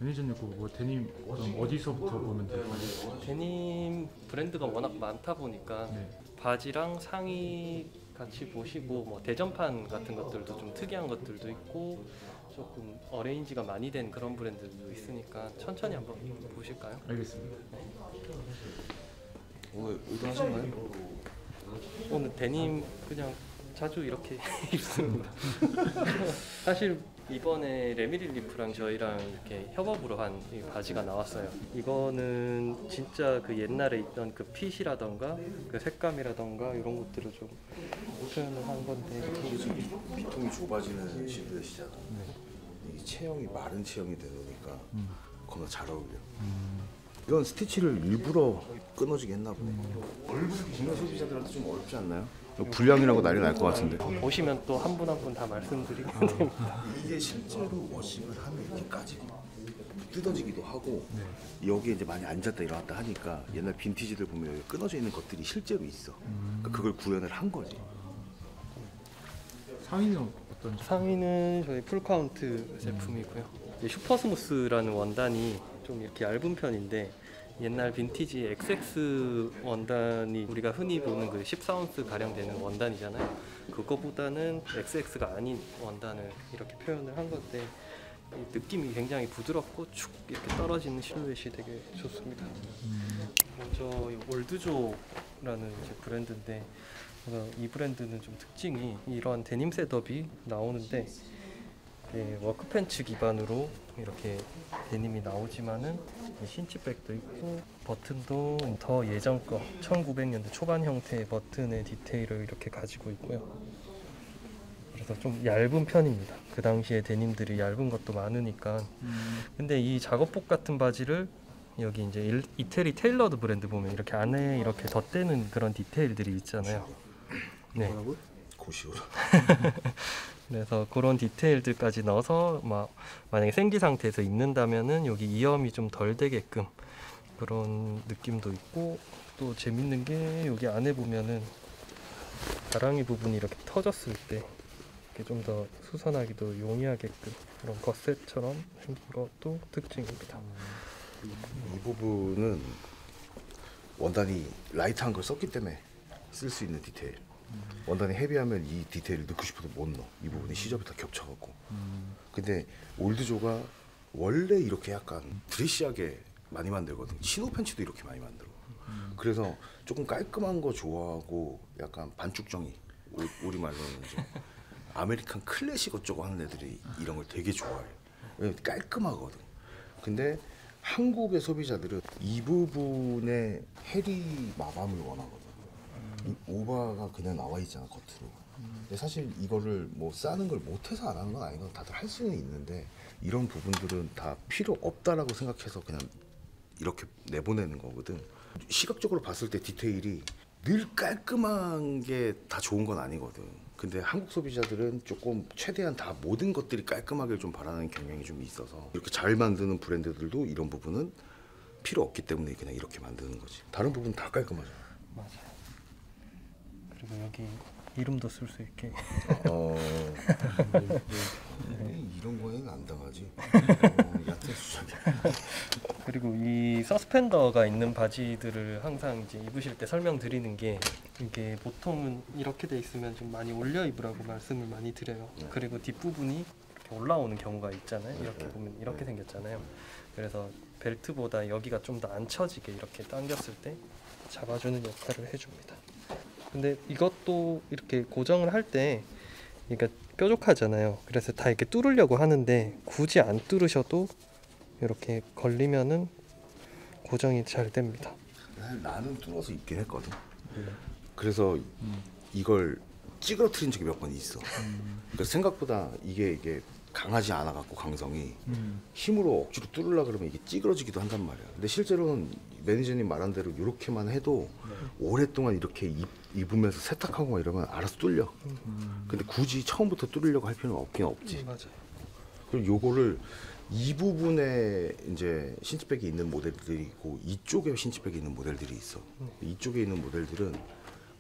매니저님 뭐 데님 어디서부터 보면 될까요? 데님 브랜드가 워낙 많다 보니까 네. 바지랑 상의 같이 보시고 뭐 대전판 같은 것들도 좀 특이한 것들도 있고 조금 어레인지가 많이 된 그런 브랜드도 있으니까 천천히 한번 보실까요? 알겠습니다. 오늘 의도하셨나요? 오늘 데님 그냥 자주 이렇게 입습니다. 사실 이번에 레미릴리프랑 저희랑 이렇게 협업으로 한 이 바지가 나왔어요. 이거는 진짜 그 옛날에 있던 그 핏이라던가 그 색감이라던가 이런 것들을 좀 표현을 한 건데 비통이 좁아지는 실루엣이잖아. 이 체형이 마른 체형이 되니까 겁나 잘 어울려. 이건 스티치를 일부러 끊어지게 했나 보네. 얼굴 국내 소비자들한테 좀 어렵지 않나요? 불량이라고 난리 날 것 같은데. 보시면 또 한 분 한 분 다 말씀드리면 됩니다. 이게 실제로 워싱을 하면 이렇게 까지고 뜯어지기도 하고 여기에 이제 많이 앉았다 일어났다 하니까 옛날 빈티지들 보면 여기 끊어져 있는 것들이 실제로 있어. 그러니까 그걸 구현을 한 거지. 상의는 어떤? 상의는 저희 풀카운트 제품이고요. 슈퍼스무스라는 원단이 좀 이렇게 얇은 편인데 옛날 빈티지 XX 원단이 우리가 흔히 보는 그 14온스 가량 되는 원단이잖아요. 그거보다는 XX가 아닌 원단을 이렇게 표현을 한 건데 이 느낌이 굉장히 부드럽고 축 이렇게 떨어지는 실루엣이 되게 좋습니다. 먼저 이 올드조라는 이제 브랜드인데 이 브랜드는 좀 특징이 이런 데님 셋업이 나오는데 워크팬츠 기반으로 이렇게 데님이 나오지만은 신치백도 있고 버튼도 더 예전 거 1900년대 초반 형태의 버튼의 디테일을 이렇게 가지고 있고요. 그래서 좀 얇은 편입니다. 그 당시에 데님들이 얇은 것도 많으니까. 근데 이 작업복 같은 바지를 여기 이제 이태리 테일러드 브랜드 보면 이렇게 안에 이렇게 덧대는 그런 디테일들이 있잖아요. 네. 뭐라고? 고시오라. 그래서 그런 디테일들까지 넣어서 만약에 생기 상태에서 입는다면은 여기 이염이 좀 덜 되게끔 그런 느낌도 있고, 또 재밌는 게 여기 안에 보면은 가랑이 부분이 이렇게 터졌을 때 좀 더 수선하기도 용이하게끔 그런 거셋처럼 생긴 것도 특징입니다. 이 부분은 원단이 라이트한 걸 썼기 때문에 쓸 수 있는 디테일. 원단이 헤비하면 이 디테일을 넣고 싶어도 못 넣어. 이 부분이 시접이 다 겹쳐갖고. 근데 올드조가 원래 이렇게 약간 드레시하게 많이 만들거든. 치노 팬츠도 이렇게 많이 만들어. 그래서 조금 깔끔한 거 좋아하고 약간 반죽정이, 우리 말로는 이제 아메리칸 클래식 어쩌고 하는 애들이 이런 걸 되게 좋아해. 왜냐면 깔끔하거든. 근데 한국의 소비자들은 이 부분에 헤리 마감을 원하거든. 이 오바가 그냥 나와 있잖아, 겉으로. 근데 사실 이거를 뭐 싸는 걸 못해서 안 하는 건 아니거든. 다들 할 수는 있는데 이런 부분들은 다 필요 없다라고 생각해서 그냥 이렇게 내보내는 거거든. 시각적으로 봤을 때 디테일이 늘 깔끔한 게 다 좋은 건 아니거든. 근데 한국 소비자들은 조금 최대한 다 모든 것들이 깔끔하길 좀 바라는 경향이 좀 있어서 이렇게 잘 만드는 브랜드들도 이런 부분은 필요 없기 때문에 그냥 이렇게 만드는 거지. 다른 부분 다 깔끔하잖아. 맞아요. 그리고 여기 이름도 쓸 수 있게. 이런 거에는 안 당하지. 얕은 수작이야. 그리고 이 서스펜더가 있는 바지들을 항상 이제 입으실 때 설명드리는 게, 이게 보통은 이렇게 돼 있으면 좀 많이 올려 입으라고 말씀을 많이 드려요. 그리고 뒷부분이 이렇게 올라오는 경우가 있잖아요. 이렇게 보면 이렇게 생겼잖아요. 그래서 벨트보다 여기가 좀 더 안 처지게 이렇게 당겼을 때 잡아주는 역할을 해줍니다. 근데 이것도 이렇게 고정을 할 때 그러니까 뾰족하잖아요. 그래서 다 이렇게 뚫으려고 하는데 굳이 안 뚫으셔도 이렇게 걸리면은 고정이 잘 됩니다. 나는 뚫어서 입긴 했거든. 그래서 이걸 찌그러뜨린 적이 몇 번 있어. 그러니까 생각보다 이게 강하지 않아 갖고 강성이 힘으로 억지로 뚫으려 그러면 이게 찌그러지기도 한단 말이야. 근데 실제로는 매니저님 말한 대로 이렇게만 해도 오랫동안 이렇게 입으면서 세탁하고 이러면 알아서 뚫려. 근데 굳이 처음부터 뚫으려고 할 필요는 없긴 없지. 맞아요. 그리고 요거를 이 부분에 이제 신치백이 있는 모델들이 있고 이쪽에 신치백이 있는 모델들이 있어. 이쪽에 있는 모델들은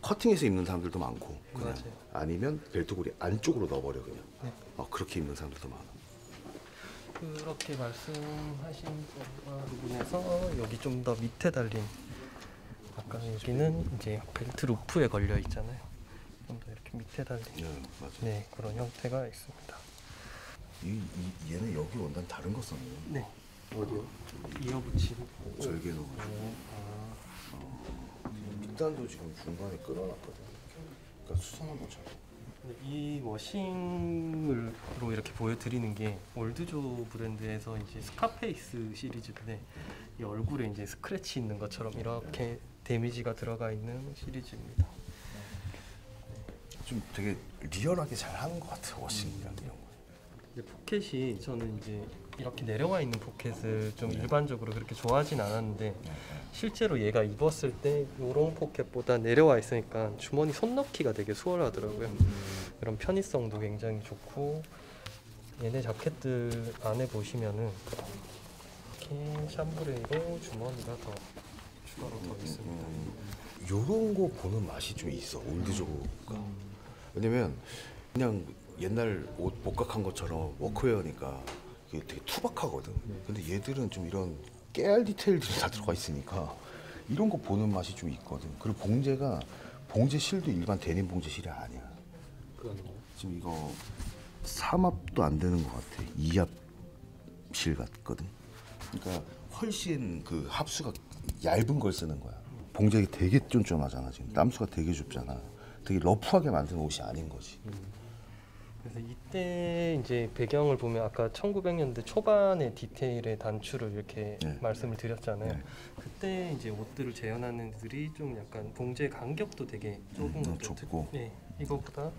커팅해서 입는 사람들도 많고 그냥 맞아요. 아니면 벨트고리 안쪽으로 넣어버려 그냥. 그렇게 입는 사람들도 많아. 그렇게 말씀하신 부분에서 여기 좀 더 밑에 달린 아까 여기는 이제 벨트 루프에 걸려 있잖아요. 좀 더 이렇게 밑에 달린 맞아. 네 그런 형태가 있습니다. 얘는 여기 원단 다른 거 썼네. 네 어디요? 이어붙임 절개 넣어가지고. 밑단도 지금 중간에 끊어놨거든. 그러니까 수선한 것처럼. 이 워싱으로 이렇게 보여드리는 게 올드조 브랜드에서 이제 스카페이스 시리즈인데 이 얼굴에 이제 스크래치 있는 것처럼 이렇게 데미지가 들어가 있는 시리즈입니다. 좀 되게 리얼하게 잘 하는 것 같아 워싱이랑 이런 거. 근데 포켓이 저는 이제 이렇게 내려와 있는 포켓을 좀 일반적으로 그렇게 좋아하진 않았는데 실제로 얘가 입었을 때 이런 포켓보다 내려와 있으니까 주머니 손 넣기가 되게 수월하더라고요. 그런 편의성도 굉장히 좋고 얘네 자켓들 안에 보시면은 이렇게 샴브레이로 주머니가 더 추가로 더 있습니다. 요런 거 보는 맛이 좀 있어 올드조가. 왜냐면 그냥 옛날 옷 복각한 것처럼 워크웨어니까 이게 되게 투박하거든. 근데 얘들은 좀 이런 깨알 디테일들이 다 들어가 있으니까 이런 거 보는 맛이 좀 있거든. 그리고 봉제 실도 일반 데님 봉제 실이 아니야. 지금 이거 3합도 안 되는 것 같아. 2합 실 같거든. 그러니까 훨씬 그 합수가 얇은 걸 쓰는 거야. 봉제가 되게 쫀쫀하잖아. 지금 땀수가 되게 좁잖아. 되게 러프하게 만든 옷이 아닌 거지. 그래서 이때 이제 배경을 보면 아까 1900년대 초반의 디테일의 단추를 이렇게 말씀을 드렸잖아요. 그때 이제 옷들을 재현하는 애들이 좀 약간 봉제 간격도 되게 좁은 것도 좁고. 네, 이거보다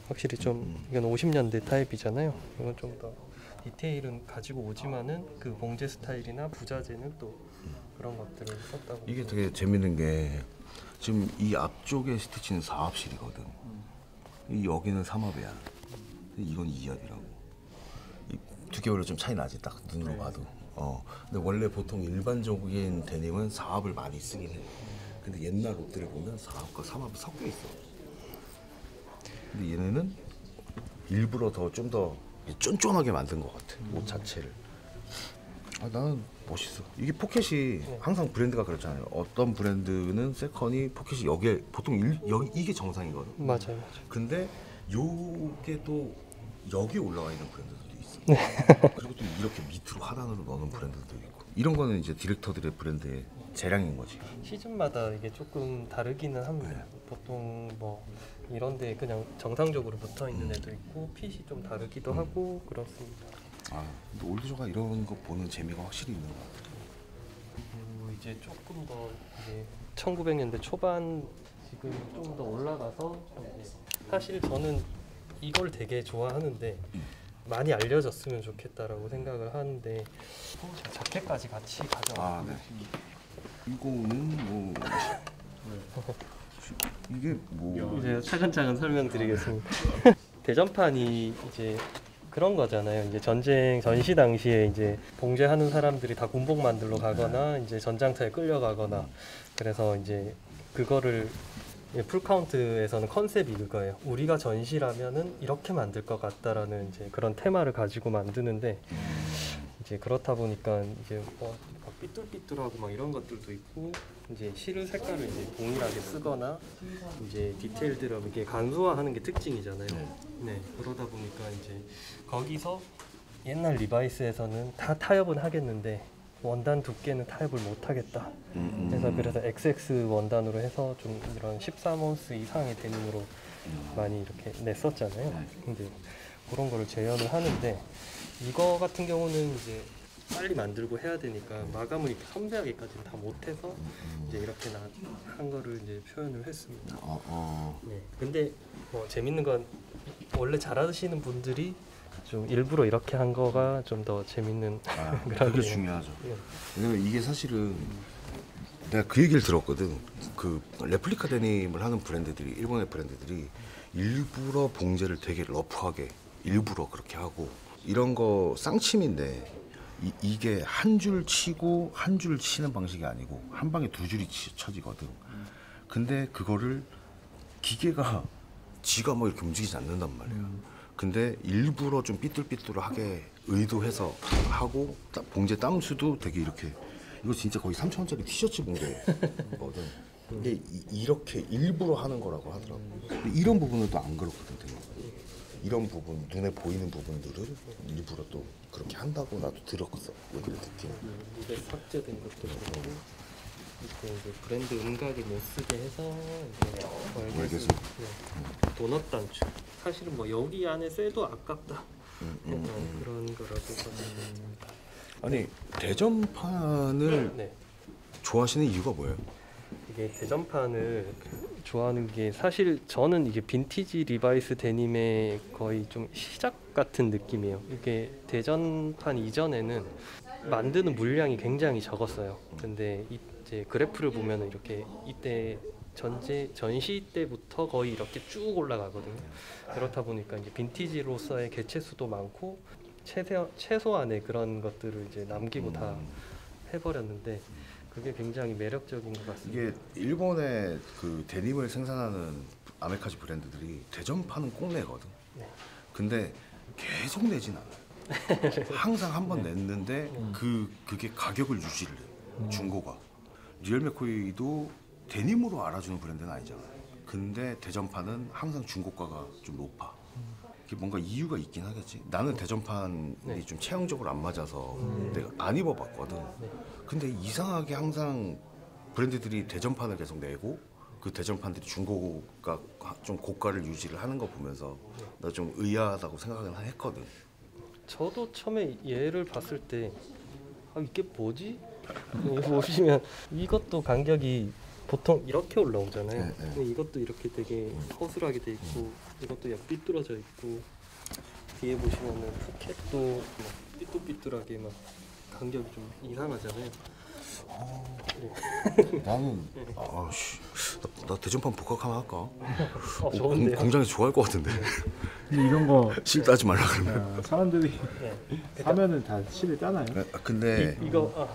확실히 좀 이건 50년대 타입이잖아요. 이건 좀 더 디테일은 가지고 오지만은 그 봉제 스타일이나 부자재는 또 그런 것들을 썼다고. 이게 되게 재밌는 게 지금 이 앞쪽에 스티치는 4합실이거든. 이 여기는 3합이야. 이건 2합이라고. 이 두 개월로 좀 차이 나지 딱 눈으로 봐도. 근데 원래 보통 일반적인 데님은 4합을 많이 쓰긴 해. 근데 옛날 옷들을 보면 4합과 3합이 섞여 있어. 근데 얘네는 일부러 더 좀 더 쫀쫀하게 만든 것 같아. 옷 자체를. 나는 멋있어. 이게 포켓이 항상 브랜드가 그렇잖아요. 어떤 브랜드는 세컨이 포켓이 여기에 보통 여기 이게 정상이거든. 맞아요. 근데 요게 또 여기 올라와 있는 브랜드들도 있어. 그리고 또 이렇게 밑으로 하단으로 넣는 브랜드도 있고. 이런 거는 이제 디렉터들의 브랜드의 재량인 거지. 시즌마다 이게 조금 다르기는 합니다. 보통 뭐 이런데 그냥 정상적으로 붙어 있는 애도 있고 핏이 좀 다르기도 하고 그렇습니다. 근데 올드조가 이런 거 보는 재미가 확실히 있는 것 같아. 그리고 이제 조금 더 이제 1900년대 초반 지금 좀 더 올라가서 이제 사실 저는 이걸 되게 좋아하는데 많이 알려졌으면 좋겠다라고 생각을 하는데 자켓까지 같이 가져왔습니다. 이거는 뭐 이게 뭐 이제 차근차근 설명드리겠습니다. 대전판이 이제 그런 거잖아요. 이제 전시 당시에 이제 봉제하는 사람들이 다 군복 만들러 가거나 이제 전장터에 끌려가거나 그래서 이제 그거를 풀카운트에서는 컨셉이 그거예요. 우리가 전시라면은 이렇게 만들 것 같다라는 이제 그런 테마를 가지고 만드는데 이제 그렇다 보니까 이제 막 삐뚤삐뚤하고 막 이런 것들도 있고 이제 실을 색깔을 이제 동일하게 쓰거나 이제 디테일들을 이렇게 간소화하는 게 특징이잖아요. 네, 그러다 보니까 이제 거기서 옛날 리바이스에서는 다 타협은 하겠는데 원단 두께는 타협을 못 하겠다. 그래서 XX 원단으로 해서 좀 이런 13온스 이상의 데님으로 많이 이렇게 냈었잖아요. 근데 그런 거를 재현을 하는데 이거 같은 경우는 이제 빨리 만들고 해야 되니까 마감을 이렇게 섬세하게까지는 다 못해서 이제 이렇게 한 거를 이제 표현을 했습니다. 네. 근데 뭐 재밌는 건 원래 잘하시는 분들이 좀 일부러 이렇게 한 거가 좀 더 재밌는 그런 그게 중요하죠. 예. 왜냐면 이게 사실은 내가 그 얘기를 들었거든. 그 레플리카 데님을 하는 브랜드들이 일본의 브랜드들이 일부러 봉제를 되게 러프하게 일부러 그렇게 하고 이런 거 쌍침인데 이게 한 줄 치고 한 줄 치는 방식이 아니고 한 방에 두 줄이 쳐지거든. 근데 그거를 기계가 지가 뭐 이렇게 움직이지 않는단 말이야. 근데 일부러 좀 삐뚤삐뚤하게 의도해서 하고 봉제 땀수도 되게 이렇게 이거 진짜 거의 3,000원짜리 티셔츠 봉제거든. 근데 이렇게 일부러 하는 거라고 하더라고. 근데 이런 부분은 또 안 그렇거든. 되게. 이런 부분 눈에 보이는 부분들을 일부러 또 그렇게 한다고 나도 들었어. 얘기를 듣긴. 무대 삭제된 것도 그렇고 이제 브랜드 음각이 못 쓰게 해서 이제 월계수 도넛 단추. 사실은 뭐 여기 안에 쇠도 아깝다. 그런 거라고 보시면. 아니 대전판을 네. 좋아하시는 이유가 뭐예요? 이게 대전판을 좋아하는 게 사실 저는 이게 빈티지 리바이스 데님의 거의 좀 시작 같은 느낌이에요. 이게 대전판 이전에는 만드는 물량이 굉장히 적었어요. 근데 이제 그래프를 보면은 이렇게 이때 전시 때부터 거의 이렇게 쭉 올라가거든요. 그렇다 보니까 이제 빈티지로서의 개체 수도 많고 최소한의 그런 것들을 이제 남기고 다 해버렸는데 그게 굉장히 매력적인 것 같습니다. 이게 일본의 그 데님을 생산하는 아메카지 브랜드들이 대전판은 꼭 내거든. 네. 근데 계속 내진 않아요. 항상 한 번 냈는데 그게 가격을 유지를 해. 중고가. 리얼 맥코이도 데님으로 알아주는 브랜드는 아니잖아. 근데 대전판은 항상 중고가가 좀 높아. 이게 뭔가 이유가 있긴 하겠지. 나는 대전판이 네. 좀 체형적으로 안 맞아서 내가 안 입어봤거든. 근데 이상하게 항상 브랜드들이 대전판을 계속 내고 그 대전판들이 중고가 좀 고가를 유지를 하는 거 보면서 나 좀 의아하다고 생각은 했거든. 저도 처음에 얘를 봤을 때 이게 뭐지? 여기 보시면 이것도 간격이 보통 이렇게 올라오잖아요. 네, 네. 근데 이것도 이렇게 되게 허술하게 돼 있고 이것도 약간 삐뚤어져 있고 뒤에 보시면은 포켓도 막 삐뚤삐뚤하게 막 간격이 좀 이상하잖아요. 나는 나 대전판 복학하면 할까? 좋은데요? 공장에서 좋아할 것 같은데. 근데 이런 거 실도 하지 말라 그러면. 사람들이 네. 사면은 다 실을 따나요? 근데 네. 이거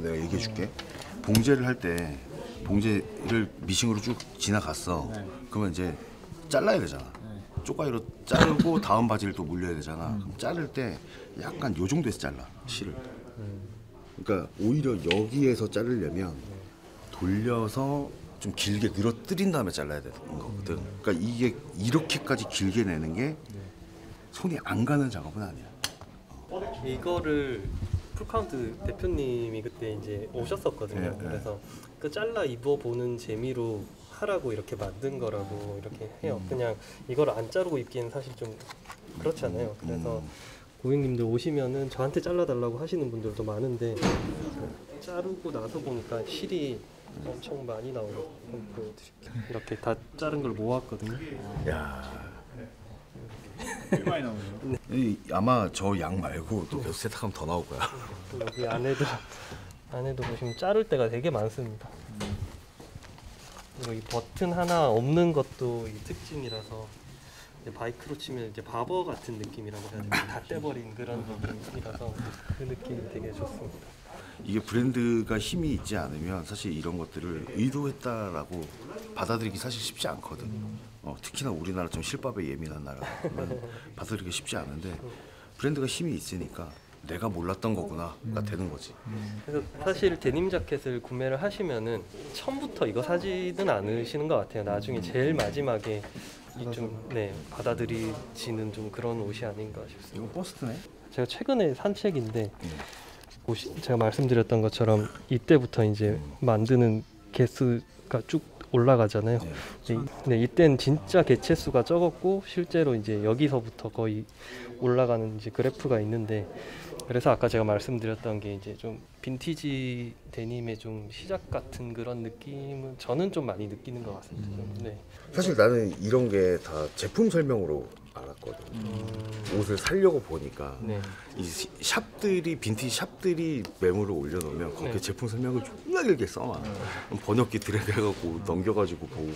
내가 얘기해 줄게. 봉제를 할 때 봉제를 미싱으로 쭉 지나갔어. 네. 그러면 이제 잘라야 되잖아. 네. 쪼가리로 자르고 다음 바지를 또 물려야 되잖아. 그럼 자를 때 약간 요 정도에서 잘라 실을. 그러니까 오히려 여기에서 자르려면 돌려서 좀 길게 늘어뜨린 다음에 잘라야 되는 거거든. 그러니까 이게 이렇게까지 길게 내는 게 손이 안 가는 작업은 아니야. 이거를 풀카운트 대표님이 그때 이제 오셨었거든요. 네, 네. 그래서 그 잘라 입어보는 재미로 하라고 이렇게 만든 거라고 이렇게 해요. 그냥 이걸 안 자르고 입기엔 사실 좀 그렇잖아요. 그래서 고객님들 오시면은 저한테 잘라달라고 하시는 분들도 많은데 자르고 나서 보니까 실이 엄청 많이 나오고 보여드릴게요. 이렇게 다 자른 걸 모았거든요. 야, 꽤 많이 나오네요. 아마 저 양 말고 또 몇 세탁하면 더 나올 거야. 여기 안에도 보시면 자를 때가 되게 많습니다. 그리고 이 버튼 하나 없는 것도 이 특징이라서 이제 바이크로 치면 이제 바버 같은 느낌이라고 해야 되나? 다 떼버린 그런 느낌이라서 그 느낌이 되게 좋습니다. 이게 브랜드가 힘이 있지 않으면 사실 이런 것들을 의도했다라고 받아들이기 사실 쉽지 않거든. 특히나 우리나라처럼 실밥에 예민한 나라는 받아들이기 쉽지 않은데 브랜드가 힘이 있으니까 내가 몰랐던 거구나가 되는 거지. 그래서 사실 데님 자켓을 구매를 하시면은 처음부터 이거 사지는 않으시는 것 같아요. 나중에 제일 마지막에 좀 받아들이지는 좀 그런 옷이 아닌가 싶습니다. 이거 버스트네? 제가 최근에 산 책인데 제가 말씀드렸던 것처럼 이때부터 이제 만드는 개수가 쭉 올라가잖아요. 네, 이때는 진짜 개체 수가 적었고 실제로 이제 여기서부터 거의 올라가는 이제 그래프가 있는데 그래서 아까 제가 말씀드렸던 게 이제 좀 빈티지 데님의 좀 시작 같은 그런 느낌은 저는 좀 많이 느끼는 것 같습니다. 네. 사실 나는 이런 게 다 제품 설명으로 알았거든. 옷을 사려고 보니까 네. 이 샵들이 빈티지 샵들이 매물을 올려놓으면 거기에 네. 제품 설명을 존나 길게 써놔. 번역기 드래그 해갖고 넘겨가지고 보고.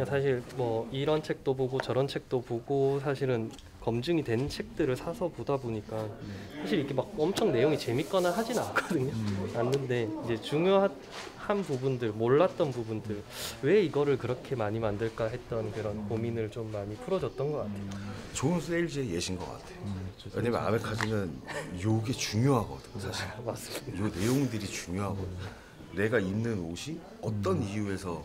사실 뭐 이런 책도 보고 저런 책도 보고 사실은 검증이 된 책들을 사서 보다 보니까 사실 이게 막 엄청 내용이 재밌거나 하지는 않거든요. 않는데 이제 중요한 부분들, 몰랐던 부분들, 왜 이거를 그렇게 많이 만들까 했던 그런 고민을 좀 많이 풀어줬던 것 같아요. 좋은 세일즈의 예신 것 같아. 왜냐면 아메카지는 요게 중요하거든 사실. 맞습니다. 요 내용들이 중요하거든. 내가 입는 옷이 어떤 이유에서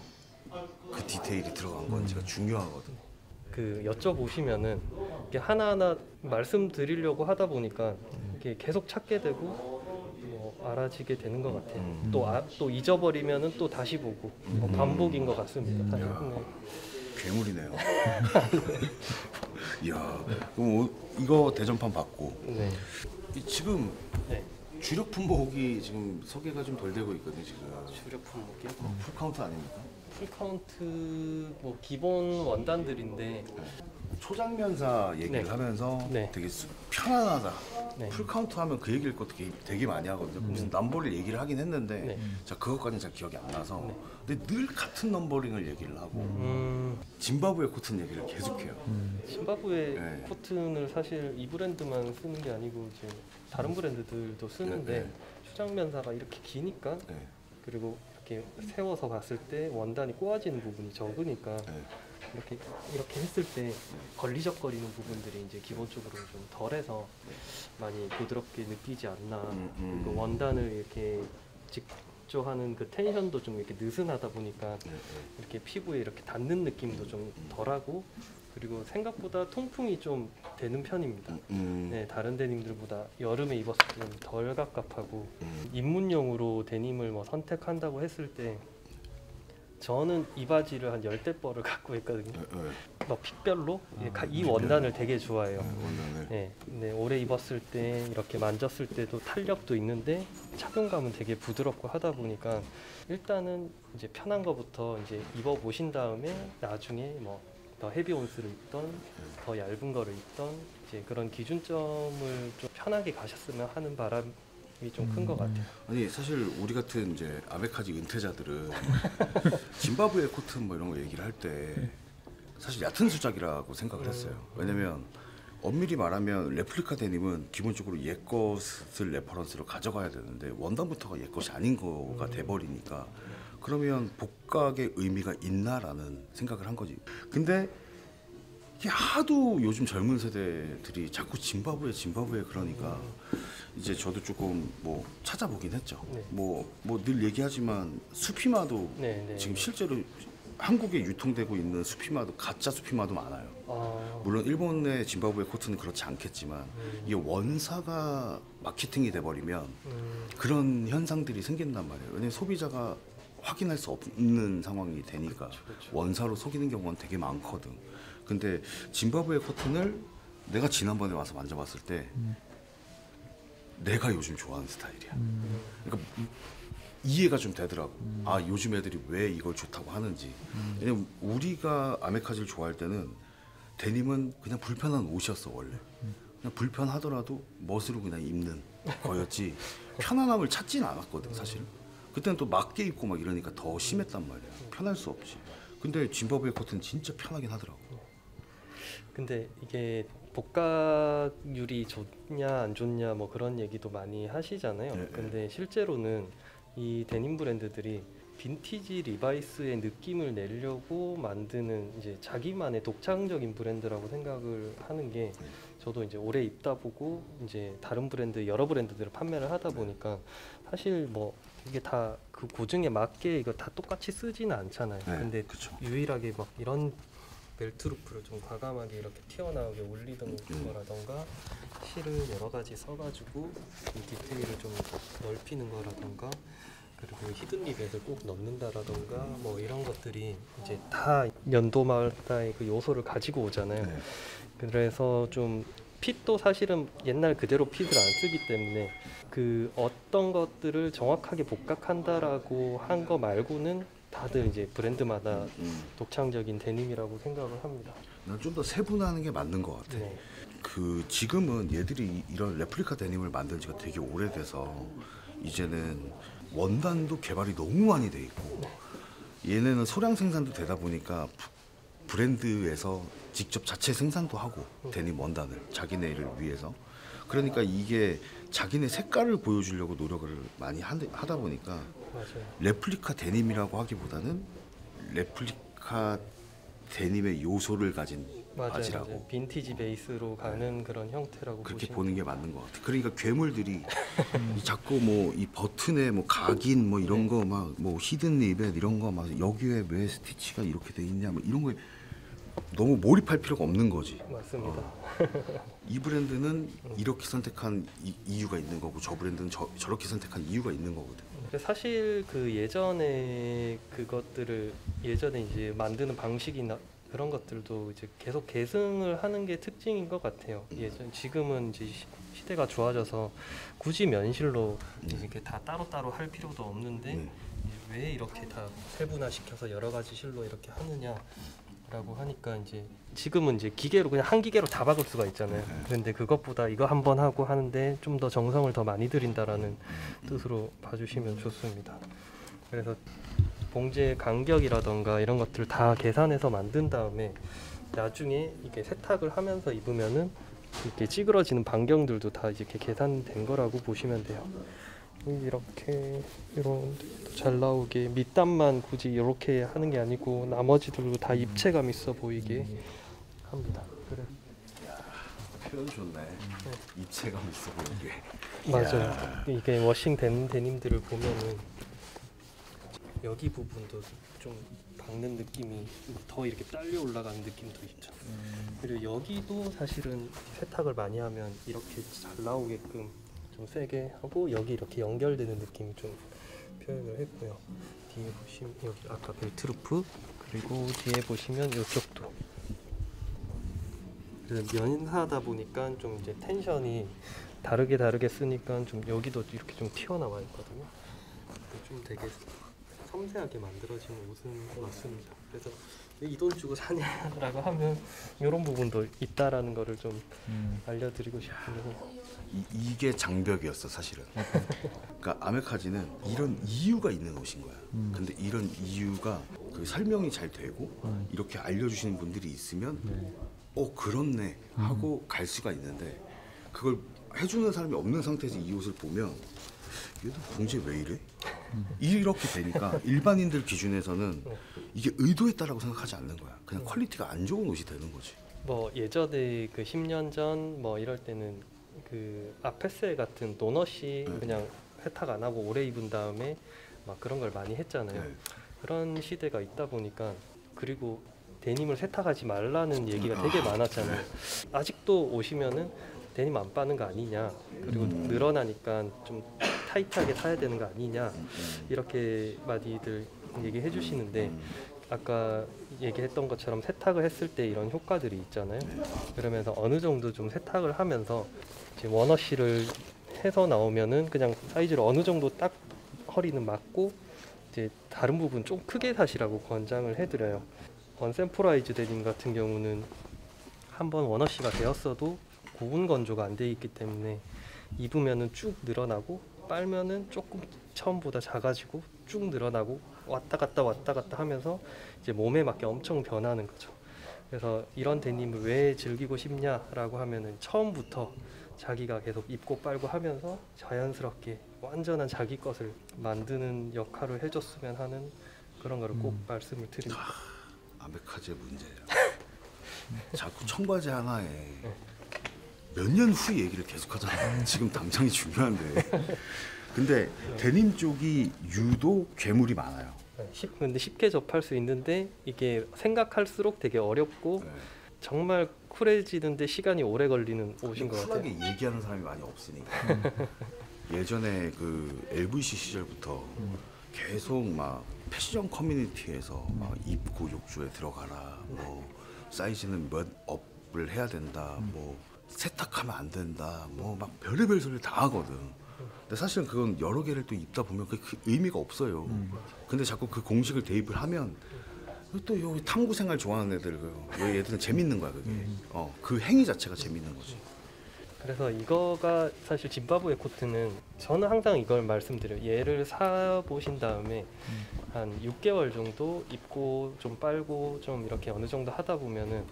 그 디테일이 들어간 건지가 중요하거든. 그 여쭤보시면은 이게 하나하나 말씀드리려고 하다 보니까 이게 계속 찾게 되고 뭐 알아지게 되는 것 같아요. 또 잊어버리면은 또 다시 보고 반복인 것 같습니다. 사실. 네. 괴물이네요. 이야, 그럼 이거 대전판 받고 네. 지금 네. 주력 품목이 지금 소개가 좀 덜 되고 있거든요 지금. 주력 품목이요? 풀카운트 아닙니까? 풀카운트 뭐 기본 원단들인데 초장면사 얘기를 네. 하면서 네. 되게 편안하다. 네. 풀카운트 하면 그 얘기를 되게 많이 하거든요. 무슨 넘버를 얘기를 하긴 했는데 네. 자 그것까지는 잘 기억이 안 나서 근데 늘 같은 넘버링을 얘기를 하고 짐바브웨 코튼 얘기를 계속해요. 짐바브웨 네. 코튼을 사실 이 브랜드만 쓰는 게 아니고 이제 다른 브랜드들도 쓰는데 네. 추장면사가 이렇게 기니까 네. 그리고 이렇게 세워서 봤을 때 원단이 꼬아지는 부분이 적으니까 네. 이렇게 했을 때 걸리적거리는 부분들이 이제 기본적으로 좀 덜해서 많이 부드럽게 느끼지 않나. 그리고 원단을 이렇게 직조하는 그 텐션도 좀 이렇게 느슨하다 보니까 이렇게 피부에 이렇게 닿는 느낌도 좀 덜하고 그리고 생각보다 통풍이 좀 되는 편입니다. 네, 다른 데님들보다 여름에 입었을 때 좀 덜 갑갑하고 입문용으로 데님을 뭐 선택한다고 했을 때 저는 이 바지를 한 10대 뻘을 갖고 있거든요. 막 핏별로 이 원단을 되게 좋아해요. 원단을. 네, 근데 오래 입었을 때 이렇게 만졌을 때도 탄력도 있는데 착용감은 되게 부드럽고 하다 보니까 일단은 이제 편한 거부터 이제 입어 보신 다음에 나중에 뭐 더 헤비 온스를 입던 더 얇은 거를 입던 이제 그런 기준점을 좀 편하게 가셨으면 하는 바람이 좀 큰 것 같아요. 아니 사실 우리 같은 이제 아메카지 은퇴자들은 짐바브웨 코튼 뭐 이런 거 얘기를 할 때 사실 얕은 수작이라고 생각을 했어요. 왜냐면 엄밀히 말하면 레플리카 데님은 기본적으로 옛 것을 레퍼런스로 가져가야 되는데 원단부터가 옛 것이 아닌 거가 돼버리니까 그러면 복각의 의미가 있나라는 생각을 한 거지. 근데 이게 하도 요즘 젊은 세대들이 자꾸 짐바브웨 그러니까 이제 저도 조금 뭐 찾아보긴 했죠. 네. 뭐 늘 얘기하지만 수피마도 네. 지금 실제로 한국에 유통되고 있는 수피마도 가짜 수피마도 많아요. 물론 일본의 짐바브웨 코트는 그렇지 않겠지만 이게 원사가 마케팅이 돼버리면 그런 현상들이 생긴단 말이에요. 왜냐면 소비자가 확인할 수 없는 상황이 되니까 그렇죠. 원사로 속이는 경우는 되게 많거든. 근데 짐바브웨 코튼을 내가 지난번에 와서 만져봤을 때 내가 요즘 좋아하는 스타일이야. 그러니까 이해가 좀 되더라고. 아 요즘 애들이 왜 이걸 좋다고 하는지. 왜냐면 우리가 아메카지를 좋아할 때는 데님은 그냥 불편한 옷이었어 원래. 그냥 불편하더라도 멋으로 그냥 입는 거였지 편안함을 찾지는 않았거든 사실. 그때는 또 맞게 입고 막 이러니까 더 심했단 말이야. 편할 수 없지. 근데 짐바브웨 코트는 진짜 편하긴 하더라고. 근데 이게 복각률이 좋냐 안 좋냐 뭐 그런 얘기도 많이 하시잖아요. 네, 근데 실제로는 이 데님 브랜드들이 빈티지 리바이스의 느낌을 내려고 만드는 이제 자기만의 독창적인 브랜드라고 생각을 하는 게 저도 이제 오래 입다 보고 이제 다른 브랜드 여러 브랜드들을 판매를 하다 보니까 사실 뭐 이게 다 그 고증에 맞게 이거 다 똑같이 쓰지는 않잖아요. 네, 근데 그쵸. 유일하게 막 이런 벨트루프를 좀 과감하게 이렇게 튀어나오게 올리던 거라던가 실을 여러 가지 써가지고 이 디테일을 좀 넓히는 거라던가 그리고 히든립에도 꼭 넣는다라던가 뭐 이런 것들이 이제 다 연도마다의 그 요소를 가지고 오잖아요. 네. 그래서 좀 핏도 사실은 옛날 그대로 핏을 안 쓰기 때문에 그 어떤 것들을 정확하게 복각한다라고 한 거 말고는 다들 이제 브랜드마다 독창적인 데님이라고 생각을 합니다. 난 좀 더 세분화하는 게 맞는 것 같아. 네. 그 지금은 얘들이 이런 레플리카 데님을 만든 지가 되게 오래돼서 이제는 원단도 개발이 너무 많이 돼 있고 얘네는 소량 생산도 되다 보니까 브랜드에서 직접 자체 생산도 하고 데님 원단을 자기네를 위해서. 그러니까 이게 자기네 색깔을 보여주려고 노력을 많이 하다 보니까 맞아요. 레플리카 데님이라고 하기보다는 레플리카 데님의 요소를 가진 바지라고 맞아요. 빈티지 베이스로 가는 그런 형태라고 그렇게 보시면 보는 게 맞는 것 같아. 그러니까 괴물들이 자꾸 뭐 이 버튼에 뭐 각인 뭐 이런 거 막 뭐 히든 리벳 이런 거 막 여기에 왜 스티치가 이렇게 돼 있냐 뭐 이런 거에 너무 몰입할 필요가 없는 거지. 맞습니다. 이 브랜드는 이렇게 선택한 이유가 있는 거고 저 브랜드는 저렇게 선택한 이유가 있는 거거든. 근데 사실 그 예전에 그것들을 예전에 이제 만드는 방식이나 그런 것들도 이제 계속 계승을 하는 게 특징인 것 같아요. 지금은 이제 시대가 좋아져서 굳이 면실로 이렇게 다 따로따로 할 필요도 없는데 이제 왜 이렇게 다 세분화시켜서 여러 가지 실로 이렇게 하느냐라고 하니까 이제 지금은 이제 기계로 그냥 한 기계로 다 박을 수가 있잖아요. 그런데 그것보다 이거 한 번 하고 하는데 좀 더 정성을 더 많이 들인다라는 뜻으로 봐주시면 좋습니다. 그래서 봉제 간격이라던가 이런 것들을 다 계산해서 만든 다음에 나중에 이게 세탁을 하면서 입으면은 이렇게 찌그러지는 반경들도 다 이렇게 계산된 거라고 보시면 돼요. 이렇게 이런 잘 나오게 밑단만 굳이 이렇게 하는 게 아니고 나머지들도 다 입체감 있어 보이게 합니다. 그래. 표현 좋네. 입체감 있어 보이게. 맞아요. 이게 워싱된 데님들을 보면은 여기 부분도 좀 박는 느낌이 더 이렇게 딸려 올라가는 느낌도 있죠. 그리고 여기도 사실은 세탁을 많이 하면 이렇게 잘 나오게끔 좀 세게 하고 여기 이렇게 연결되는 느낌이 좀 표현을 했고요. 뒤에 보시면 여기 아까 벨트루프 그리고 뒤에 보시면 이쪽도 면사다 보니까 좀 이제 텐션이 다르게 쓰니까 좀 여기도 이렇게 좀 튀어나와 있거든요. 좀 되게 섬세하게 만들어진 옷은 맞습니다. 그래서 이 돈 주고 사냐라고 하면 이런 부분도 있다라는 거를 좀 알려드리고 싶은데 이게 장벽이었어 사실은. 그러니까 아메카지는 이런 이유가 있는 옷인 거야. 근데 이런 이유가 그 설명이 잘 되고 이렇게 알려주시는 분들이 있으면 그렇네 하고 갈 수가 있는데 그걸 해주는 사람이 없는 상태에서 이 옷을 보면 얘도 봉제 왜 이래? 이렇게 되니까 일반인들 기준에서는 이게 의도했다라고 생각하지 않는 거야. 그냥 퀄리티가 안 좋은 옷이 되는 거지. 뭐 예전에 그 10년 전 뭐 이럴 때는 그 아페세 같은 도넛이 그냥 세탁 안 하고 오래 입은 다음에 막 그런 걸 많이 했잖아요. 그런 시대가 있다 보니까 그리고 데님을 세탁하지 말라는 얘기가 되게 많았잖아요. 아직도 오시면은 데님 안 빠는 거 아니냐, 그리고 늘어나니까 좀 타이트하게 사야 되는 거 아니냐 이렇게 많이들 얘기해 주시는데 아까 얘기했던 것처럼 세탁을 했을 때 이런 효과들이 있잖아요. 그러면서 어느 정도 좀 세탁을 하면서 이제 원워시를 해서 나오면은 그냥 사이즈를 어느 정도 딱 허리는 맞고 이제 다른 부분 좀 크게 사시라고 권장을 해드려요. 언샘포라이즈 데님 같은 경우는 한번 원워시가 되었어도 고온 건조가 안 돼 있기 때문에 입으면은 쭉 늘어나고 빨면은 조금 처음보다 작아지고 쭉 늘어나고 왔다 갔다 하면서 이제 몸에 맞게 엄청 변하는 거죠. 그래서 이런 데님을 왜 즐기고 싶냐라고 하면은 처음부터 자기가 계속 입고 빨고 하면서 자연스럽게 완전한 자기 것을 만드는 역할을 해줬으면 하는 그런 거를 꼭 말씀을 드립니다. 아메카지의 문제야. 자꾸 청바지 하나에 몇 년 후 얘기를 계속하잖아. 지금 당장이 중요한데. 근데 데님 쪽이 유독 괴물이 많아요. 근데 쉽게 접할 수 있는데 이게 생각할수록 되게 어렵고 정말 쿨해지는데 시간이 오래 걸리는 옷인 것 같아요. 쿨하게 얘기하는 사람이 많이 없으니까. 예전에 그 LVC 시절부터 계속 막 패션 커뮤니티에서 막 입고 욕조에 들어가라, 뭐 사이즈는 몇 업을 해야 된다, 뭐 세탁하면 안 된다, 뭐 막 별의별 소리를 다 하거든. 근데 사실은 그건 여러 개를 또 입다 보면 그 의미가 없어요. 근데 자꾸 그 공식을 대입을 하면 또 여기 탐구 생활 좋아하는 애들, 얘들은 재밌는 거야 그게. 그 행위 자체가 재밌는 거지. 그래서 이거가 사실 짐바브웨 코트는 저는 항상 이걸 말씀드려요. 얘를 사 보신 다음에 한 6개월 정도 입고 좀 빨고 좀 이렇게 어느 정도 하다 보면은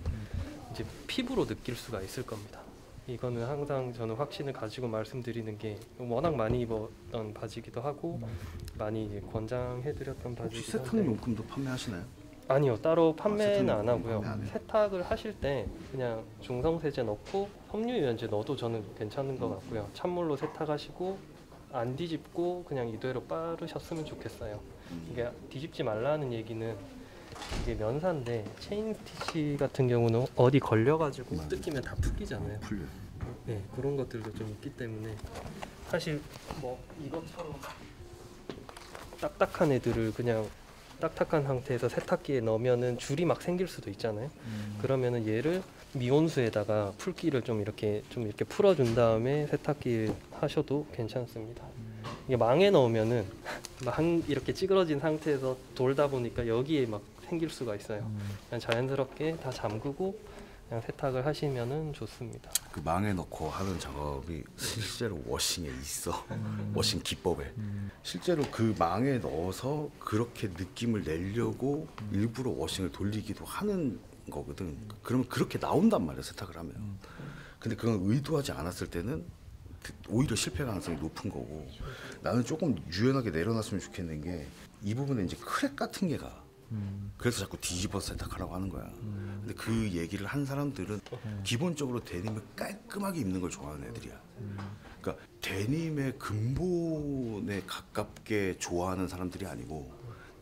이제 피부로 느낄 수가 있을 겁니다. 이거는 항상 저는 확신을 가지고 말씀드리는 게 워낙 많이 입었던 바지기도 하고 많이 이제 권장해드렸던 혹시 바지기도 세탁 한데 용품도 판매하시나요? 아니요, 따로 판매는 세탁 안 하고요. 판매 안 해요? 세탁을 하실 때 그냥 중성세제 넣고 섬유유연제 넣어도 저는 괜찮은 것 같고요. 찬물로 세탁하시고 안 뒤집고 그냥 이대로 빠르셨으면 좋겠어요. 이게 뒤집지 말라는 얘기는 이게 면사인데 체인 스티치 같은 경우는 어디 걸려가지고 뜯기면 다 풀리잖아요. 풀려. 네, 그런 것들도 좀 있기 때문에 사실 뭐 이것처럼 딱딱한 애들을 그냥 딱딱한 상태에서 세탁기에 넣으면은 줄이 막 생길 수도 있잖아요. 그러면은 얘를 미온수에다가 풀기를 좀 이렇게 풀어준 다음에 세탁기 하셔도 괜찮습니다. 이게 망에 넣으면은 망 이렇게 찌그러진 상태에서 돌다 보니까 여기에 막 생길 수가 있어요. 그냥 자연스럽게 다 잠그고 그냥 세탁을 하시면은 좋습니다. 그 망에 넣고 하는 작업이 실제로 워싱에 있어. 워싱 기법에. 실제로 그 망에 넣어서 그렇게 느낌을 내려고 일부러 워싱을 돌리기도 하는 거거든. 그러면 그렇게 나온단 말이야, 세탁을 하면. 근데 그건 의도하지 않았을 때는 오히려 실패 가능성이 높은 거고. 나는 조금 유연하게 내려놨으면 좋겠는 게 이 부분에 이제 크랙 같은 게 가. 그래서 자꾸 뒤집어서 세탁하라고 하는 거야. 근데 그 얘기를 한 사람들은 기본적으로 데님을 깔끔하게 입는 걸 좋아하는 애들이야. 그러니까 데님의 근본에 가깝게 좋아하는 사람들이 아니고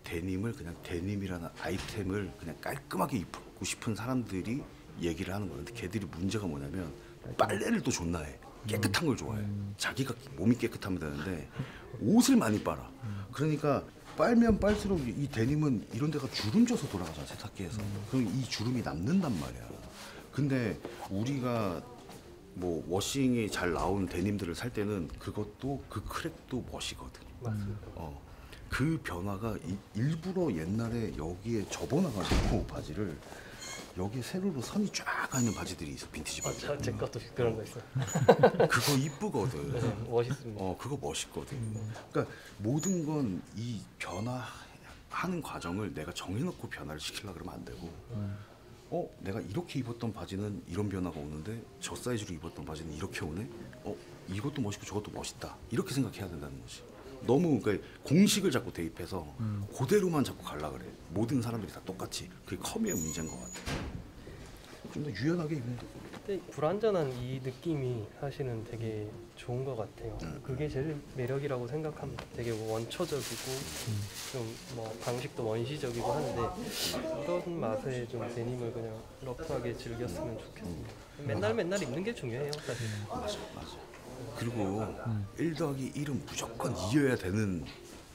데님을 그냥 데님이라는 아이템을 그냥 깔끔하게 입고 싶은 사람들이 얘기를 하는 거야. 근데 걔들이 문제가 뭐냐면 빨래를 또 존나 해. 깨끗한 걸 좋아해. 자기가 몸이 깨끗하면 되는데 옷을 많이 빨아. 그러니까 빨면 빨수록 이 데님은 이런 데가 주름져서 돌아가잖아, 세탁기에서. 그럼 이 주름이 남는단 말이야. 근데 우리가 뭐 워싱이 잘 나온 데님들을 살 때는 그것도 그 크랙도 멋이거든. 맞습니다. 그 변화가 일부러 옛날에 여기에 접어놔가지고 바지를 여기에 세로로 선이 쫙 가 있는 바지들이 있어, 빈티지 바지. 제 것도 그런 거 있어요. 그거 이쁘거든. 네, 멋있습니다. 그거 멋있거든. 그러니까 모든 건 이 변화하는 과정을 내가 정해놓고 변화를 시키려고 그러면 안 되고, 내가 이렇게 입었던 바지는 이런 변화가 오는데 저 사이즈로 입었던 바지는 이렇게 오네. 이것도 멋있고 저것도 멋있다. 이렇게 생각해야 된다는 거지. 너무 그러니까 공식을 자꾸 대입해서 그대로만 자꾸 가려 그래. 모든 사람들이 다 똑같이. 그게 커미의 문제인 것 같아. 좀 더 유연하게 입는 거. 근데 불완전한 이 느낌이 사실은 되게 좋은 것 같아요. 그게 제일 매력이라고 생각합니다. 되게 원초적이고 좀 뭐 방식도 원시적이고 한데 이런 맛에 좀 데님을 그냥 러프하게 즐겼으면 좋겠습니다. 맨날 입는 게 중요해요, 사실. 맞아. 그리고 1+1은 무조건 이어야 되는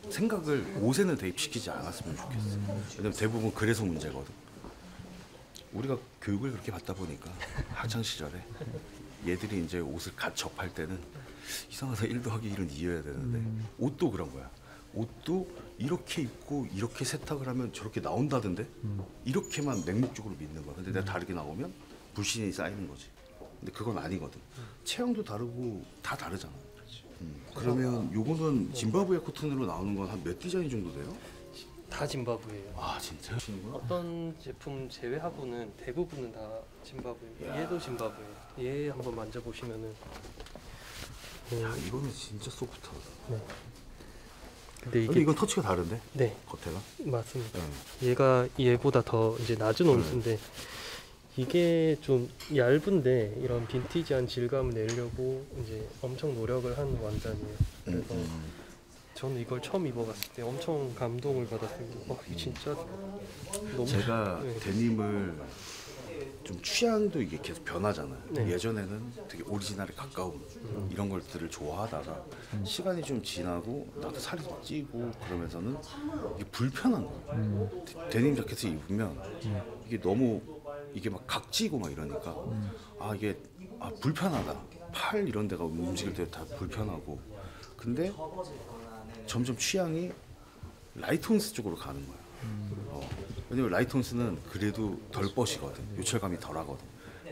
생각을 옷에는 대입시키지 않았으면 좋겠어. 왜냐면 대부분 그래서 문제거든. 우리가 교육을 그렇게 받다 보니까 학창 시절에 얘들이 이제 옷을 갓 접할 때는 이상하다 1+1은 이어야 되는데 옷도 그런 거야. 옷도 이렇게 입고 이렇게 세탁을 하면 저렇게 나온다던데 이렇게만 맹목적으로 믿는 거야. 근데 내가 다르게 나오면 불신이 쌓이는 거지. 근데 그건 아니거든. 체형도 다르고 다 다르잖아. 그러면 요거는 짐바브웨 코튼으로 나오는 건 한 몇 디자인 정도 돼요? 다 짐바브웨예요. 아 진짜? 어떤 제품 제외하고는 대부분은 다 짐바브웨. 얘도 짐바브웨. 얘 한번 만져보시면은. 야 이거는 진짜 소프트하다. 네. 근데 근데 이건 터치가 다른데? 네, 겉에가? 맞습니다. 얘가 얘보다 더 이제 낮은 온수인데 이게 좀 얇은데 이런 빈티지한 질감을 내려고 이제 엄청 노력을 한 원단이에요. 그래서 저는 이걸 처음 입어봤을 때 엄청 감동을 받았습니다. 이게 진짜 너무 제가 네. 데님을 좀 취향도 이게 계속 변하잖아요. 네. 예전에는 되게 오리지널에 가까운 이런 것들을 좋아하다가 시간이 좀 지나고 나도 살이 좀 찌고 그러면서는 이게 불편한 거예요. 데님 자켓을 입으면 이게 너무 이게 막 각지고 막 이러니까 이게 불편하다. 팔 이런 데가 움직일 때 다 불편하고. 근데 점점 취향이 라이톤스 쪽으로 가는 거야. 왜냐면 라이톤스는 그래도 덜 뻗이거든. 요철감이 덜하거든.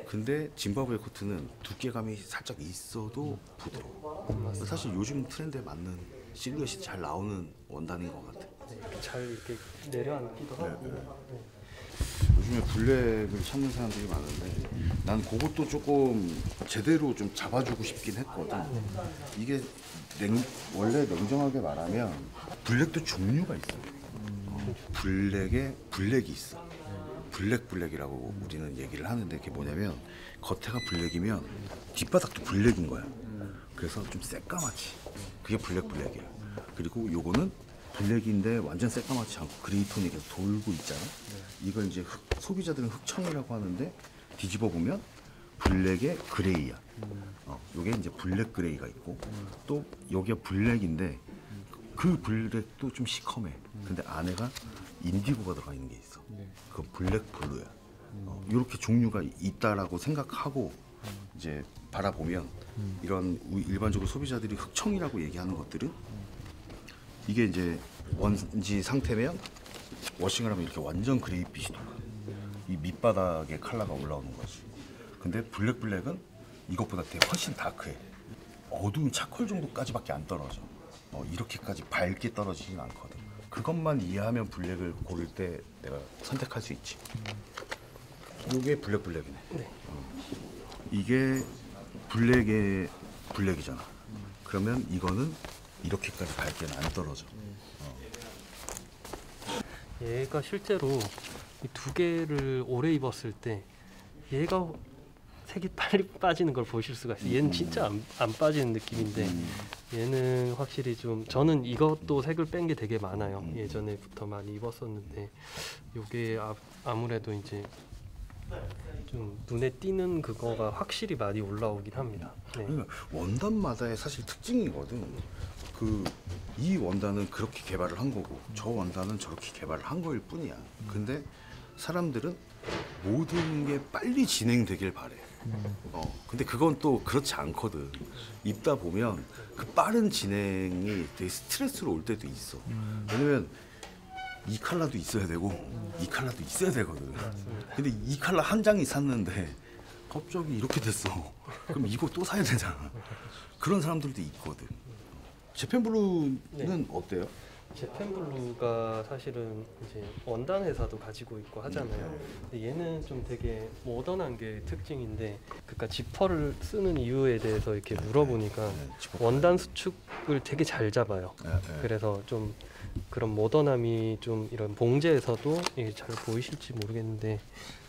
근데 짐바브웨 코트는 두께감이 살짝 있어도 부드러워. 사실 요즘 트렌드에 맞는 실루엣이 잘 나오는 원단인 것 같아. 이렇게 잘 이렇게 내려앉기도 하고. 요즘에 블랙을 찾는 사람들이 많은데 난 그것도 조금 제대로 좀 잡아주고 싶긴 했거든. 이게 원래 냉정하게 말하면 블랙도 종류가 있어. 블랙에 블랙이 있어. 블랙이라고 우리는 얘기를 하는데 그게 뭐냐면 겉에가 블랙이면 뒷바닥도 블랙인 거야. 그래서 좀 새까맣지. 그게 블랙이야. 그리고 요거는 블랙인데 완전 새까맣지 않고 그레이톤이 계속 돌고 있잖아. 이걸 이제 소비자들은 흑청이라고 하는데 뒤집어 보면 블랙의 그레이야. 요게 이제 블랙 그레이가 있고 또 여기가 블랙인데 그 블랙도 좀 시커매. 근데 안에가 인디고가 들어가 있는 게 있어. 그건 블랙 블루야. 이렇게 종류가 있다라고 생각하고 이제 바라보면 이런 일반적으로 소비자들이 흑청이라고 얘기하는 것들은 이게 이제 원지 상태면 워싱을 하면 이렇게 완전 그레이빛이 돌아. 이 밑바닥에 컬러가 올라오는 거지. 근데 블랙은 이것보다 되게 훨씬 다크해. 어두운 차콜 정도까지밖에 안 떨어져. 이렇게까지 밝게 떨어지진 않거든. 그것만 이해하면 블랙을 고를 때 내가 선택할 수 있지. 이게 블랙이네. 네. 이게 블랙이잖아. 그러면 이거는 이렇게까지 밝게는 안 떨어져. 얘가 실제로 이 두 개를 오래 입었을 때 얘가 색이 빨리 빠지는 걸 보실 수가 있어요. 얘는 진짜 안 빠지는 느낌인데 얘는 확실히 좀 저는 이것도 색을 뺀 게 되게 많아요. 예전에부터 많이 입었었는데 요게 아무래도 이제 좀 눈에 띄는 그거가 확실히 많이 올라오긴 합니다. 네. 그러니까 원단마다의 사실 특징이거든. 이 원단은 그렇게 개발을 한 거고 저 원단은 저렇게 개발을 한 거일 뿐이야. 근데 사람들은 모든 게 빨리 진행되길 바래. 근데 그건 또 그렇지 않거든. 입다 보면 그 빠른 진행이 되게 스트레스로 올 때도 있어. 왜냐면 이 컬러도 있어야 되고 이 컬러도 있어야 되거든. 근데 이 컬러 한 장이 샀는데 갑자기 이렇게 됐어. 그럼 이거 또 사야 되잖아. 그런 사람들도 있거든. 재팬블루는 네. 어때요? 재팬블루가 사실은 이제 원단 회사도 가지고 있고 하잖아요. 근데 얘는 좀 되게 모던한 게 특징인데, 그러니까 지퍼를 쓰는 이유에 대해서 이렇게 물어보니까 원단 수축을 되게 잘 잡아요. 그래서 좀 그런 모던함이 좀 이런 봉제에서도 이게 잘 보이실지 모르겠는데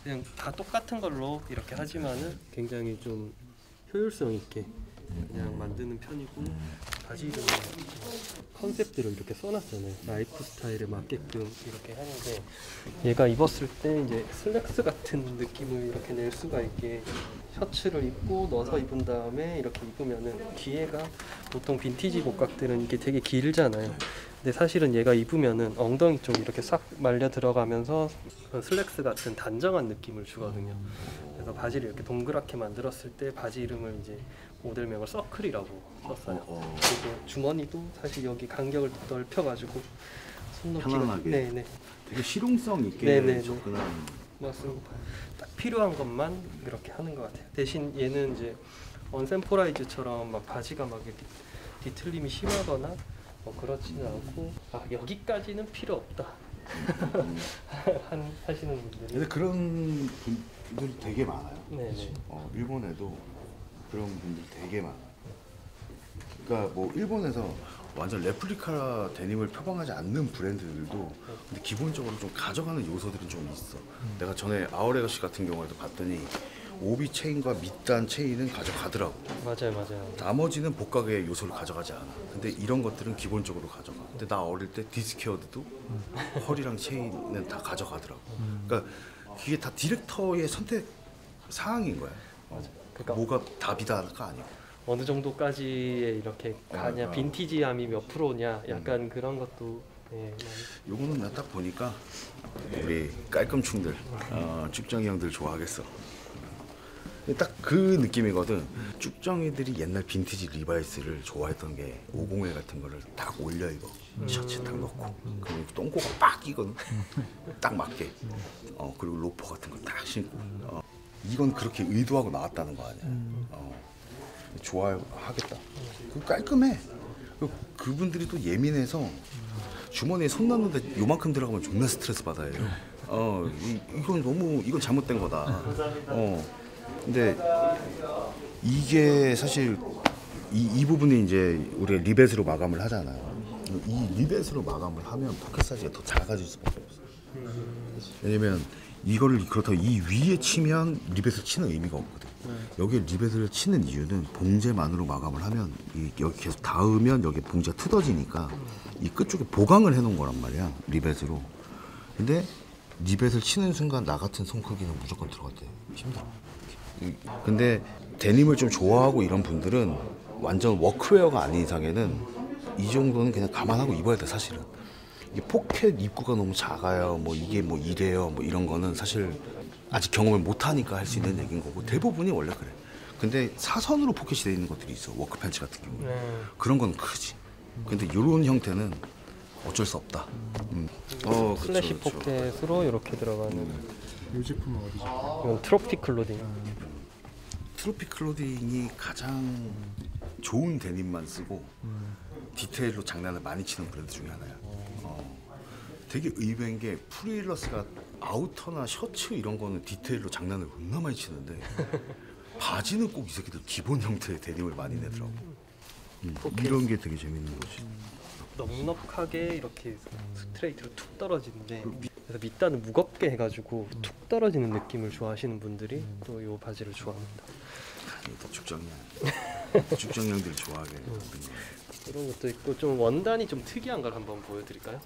그냥 다 똑같은 걸로 이렇게 하지만은 굉장히 좀 효율성 있게 그냥 만드는 편이고, 바지 이름은 컨셉들을 이렇게 써놨잖아요. 라이프 스타일에 맞게끔 이렇게 하는데, 얘가 입었을 때 이제 슬랙스 같은 느낌을 이렇게 낼 수가 있게 셔츠를 입고 넣어서 입은 다음에 이렇게 입으면은 뒤에가 보통 빈티지 복각들은 이게 되게 길잖아요. 근데 사실은 얘가 입으면은 엉덩이 쪽 이렇게 싹 말려 들어가면서 그런 슬랙스 같은 단정한 느낌을 주거든요. 그래서 바지를 이렇게 동그랗게 만들었을 때 바지 이름을 이제 모델명을 서클이라고 썼어요. 그리고 주머니도 사실 여기 간격을 넓혀가지고 손 놓기가 편안하게. 네네 되게 실용성 있게 네네네. 접근한. 맞습니다. 딱 필요한 것만 이렇게 하는 것 같아요. 대신 얘는 이제 언센포라이즈처럼 막 바지가 막 이렇게 뒤틀림이 심하거나 뭐 그렇지는 않고, 아 여기까지는 필요 없다 하시는 분들이. 근데 그런 분들이 되게 많아요. 네네. 일본에도 그런 분들 되게 많아. 그러니까 뭐 일본에서 완전 레플리카 데님을 표방하지 않는 브랜드들도 근데 기본적으로 좀 가져가는 요소들이 좀 있어. 내가 전에 아우레거시 같은 경우에도 봤더니 오비 체인과 밑단 체인은 가져가더라고. 맞아요. 나머지는 복각의 요소를 가져가지 않아. 근데 이런 것들은 기본적으로 가져가. 근데 나 어릴 때 디스케어드도 허리랑 체인은 다 가져가더라고. 그러니까 그게 다 디렉터의 선택 사항인 거야. 그러니까 뭐가 답이다가 아니고. 어느 정도까지의 이렇게 가냐, 빈티지함이 몇 프로냐, 약간 그런 것도. 네, 요거는 나 딱 보니까 우리 깔끔충들, 쭉정이 형들 좋아하겠어. 딱 그 느낌이거든. 쭉정이들이 옛날 빈티지 리바이스를 좋아했던 게 501 같은 거를 딱 올려 입어. 셔츠 딱 넣고. 그리고 똥꼬가 빡 끼거든. 딱 맞게. 그리고 로퍼 같은 거 딱 신고. 이건 그렇게 의도하고 나왔다는 거 아니야. 좋아하겠다. 그 깔끔해. 그분들이 또 예민해서 주머니에 손 넣는데 요만큼 들어가면 존나 스트레스 받아요. 이건 잘못된 거다. 근데 이게 사실 이 부분이 이제 우리가 리벳으로 마감을 하잖아요. 이 리벳으로 마감을 하면 포켓 사이즈가 더 작아질 수밖에 없어. 왜냐면 이거를 그렇다고 이 위에 치면 리벳을 치는 의미가 없거든. 여기에 리벳을 치는 이유는 봉제만으로 마감을 하면 여기 계속 닿으면 여기 봉제가 뜯어지니까 이 끝쪽에 보강을 해놓은 거란 말이야, 리벳으로. 근데 리벳을 치는 순간 나 같은 손 크기는 무조건 들어갔대. 힘들어. 근데 데님을 좀 좋아하고 이런 분들은 완전 워크웨어가 아닌 이상에는 이 정도는 그냥 감안하고 입어야 돼, 사실은. 이게 포켓 입구가 너무 작아요, 뭐 이게 뭐 이래요, 뭐 이런 거는 사실 아직 경험을 못 하니까 할 수 있는 얘기인 거고, 대부분이 원래 그래. 근데 사선으로 포켓이 돼 있는 것들이 있어, 워크 팬츠 같은 경우는. 그런 건 크지. 근데 이런 형태는 어쩔 수 없다. 슬래시 그쵸. 포켓으로 이렇게 들어가는. 이 제품은 어디죠? 이건 트로피 클로딩. 트로피 클로딩이 가장 좋은 데님만 쓰고 디테일로 장난을 많이 치는 브랜드 중에 하나야. 되게 의외인 게 프리일러스가 아우터나 셔츠 이런 거는 디테일로 장난을 겁나 많이 치는데 바지는 꼭 이 새끼들 기본 형태의 데님을 많이 내더라고. 이런 게 되게 재밌는 거지. 넉넉하게 이렇게 스트레이트로 툭 떨어지는데, 그래서 밑단을 무겁게 해가지고 툭 떨어지는 느낌을 좋아하시는 분들이 또 이 바지를 좋아합니다. 다 죽정이야. 죽정형들 좋아하게 만든 거야. 이런 것도 있고, 좀 원단이 좀 특이한 걸 한번 보여드릴까요?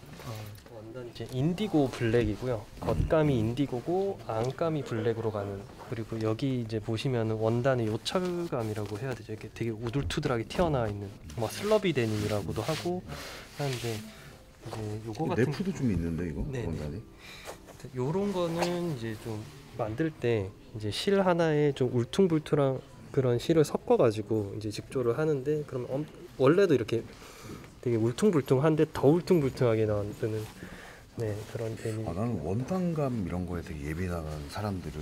원단이 이제 인디고 블랙이고요. 겉감이 인디고고 안감이 블랙으로 가는. 그리고 여기 이제 보시면은 원단의 요철감이라고 해야 되죠. 이게 되게 우둘투둘하게 튀어나와 있는, 뭐 슬러비 데님이라고도 하고 하는데, 이제 요거 같은 네프도 좀 있는데 이거 네네. 원단이. 요런 거는 이제 좀 만들 때 이제 실 하나에 좀 울퉁불퉁한 그런 실을 섞어가지고 이제 직조를 하는데, 그럼 원래도 이렇게 되게 울퉁불퉁한데 더 울퉁불퉁하게 나오는 그런 데님. 나는 원단감 이런 거에 되게 예민한 사람들은,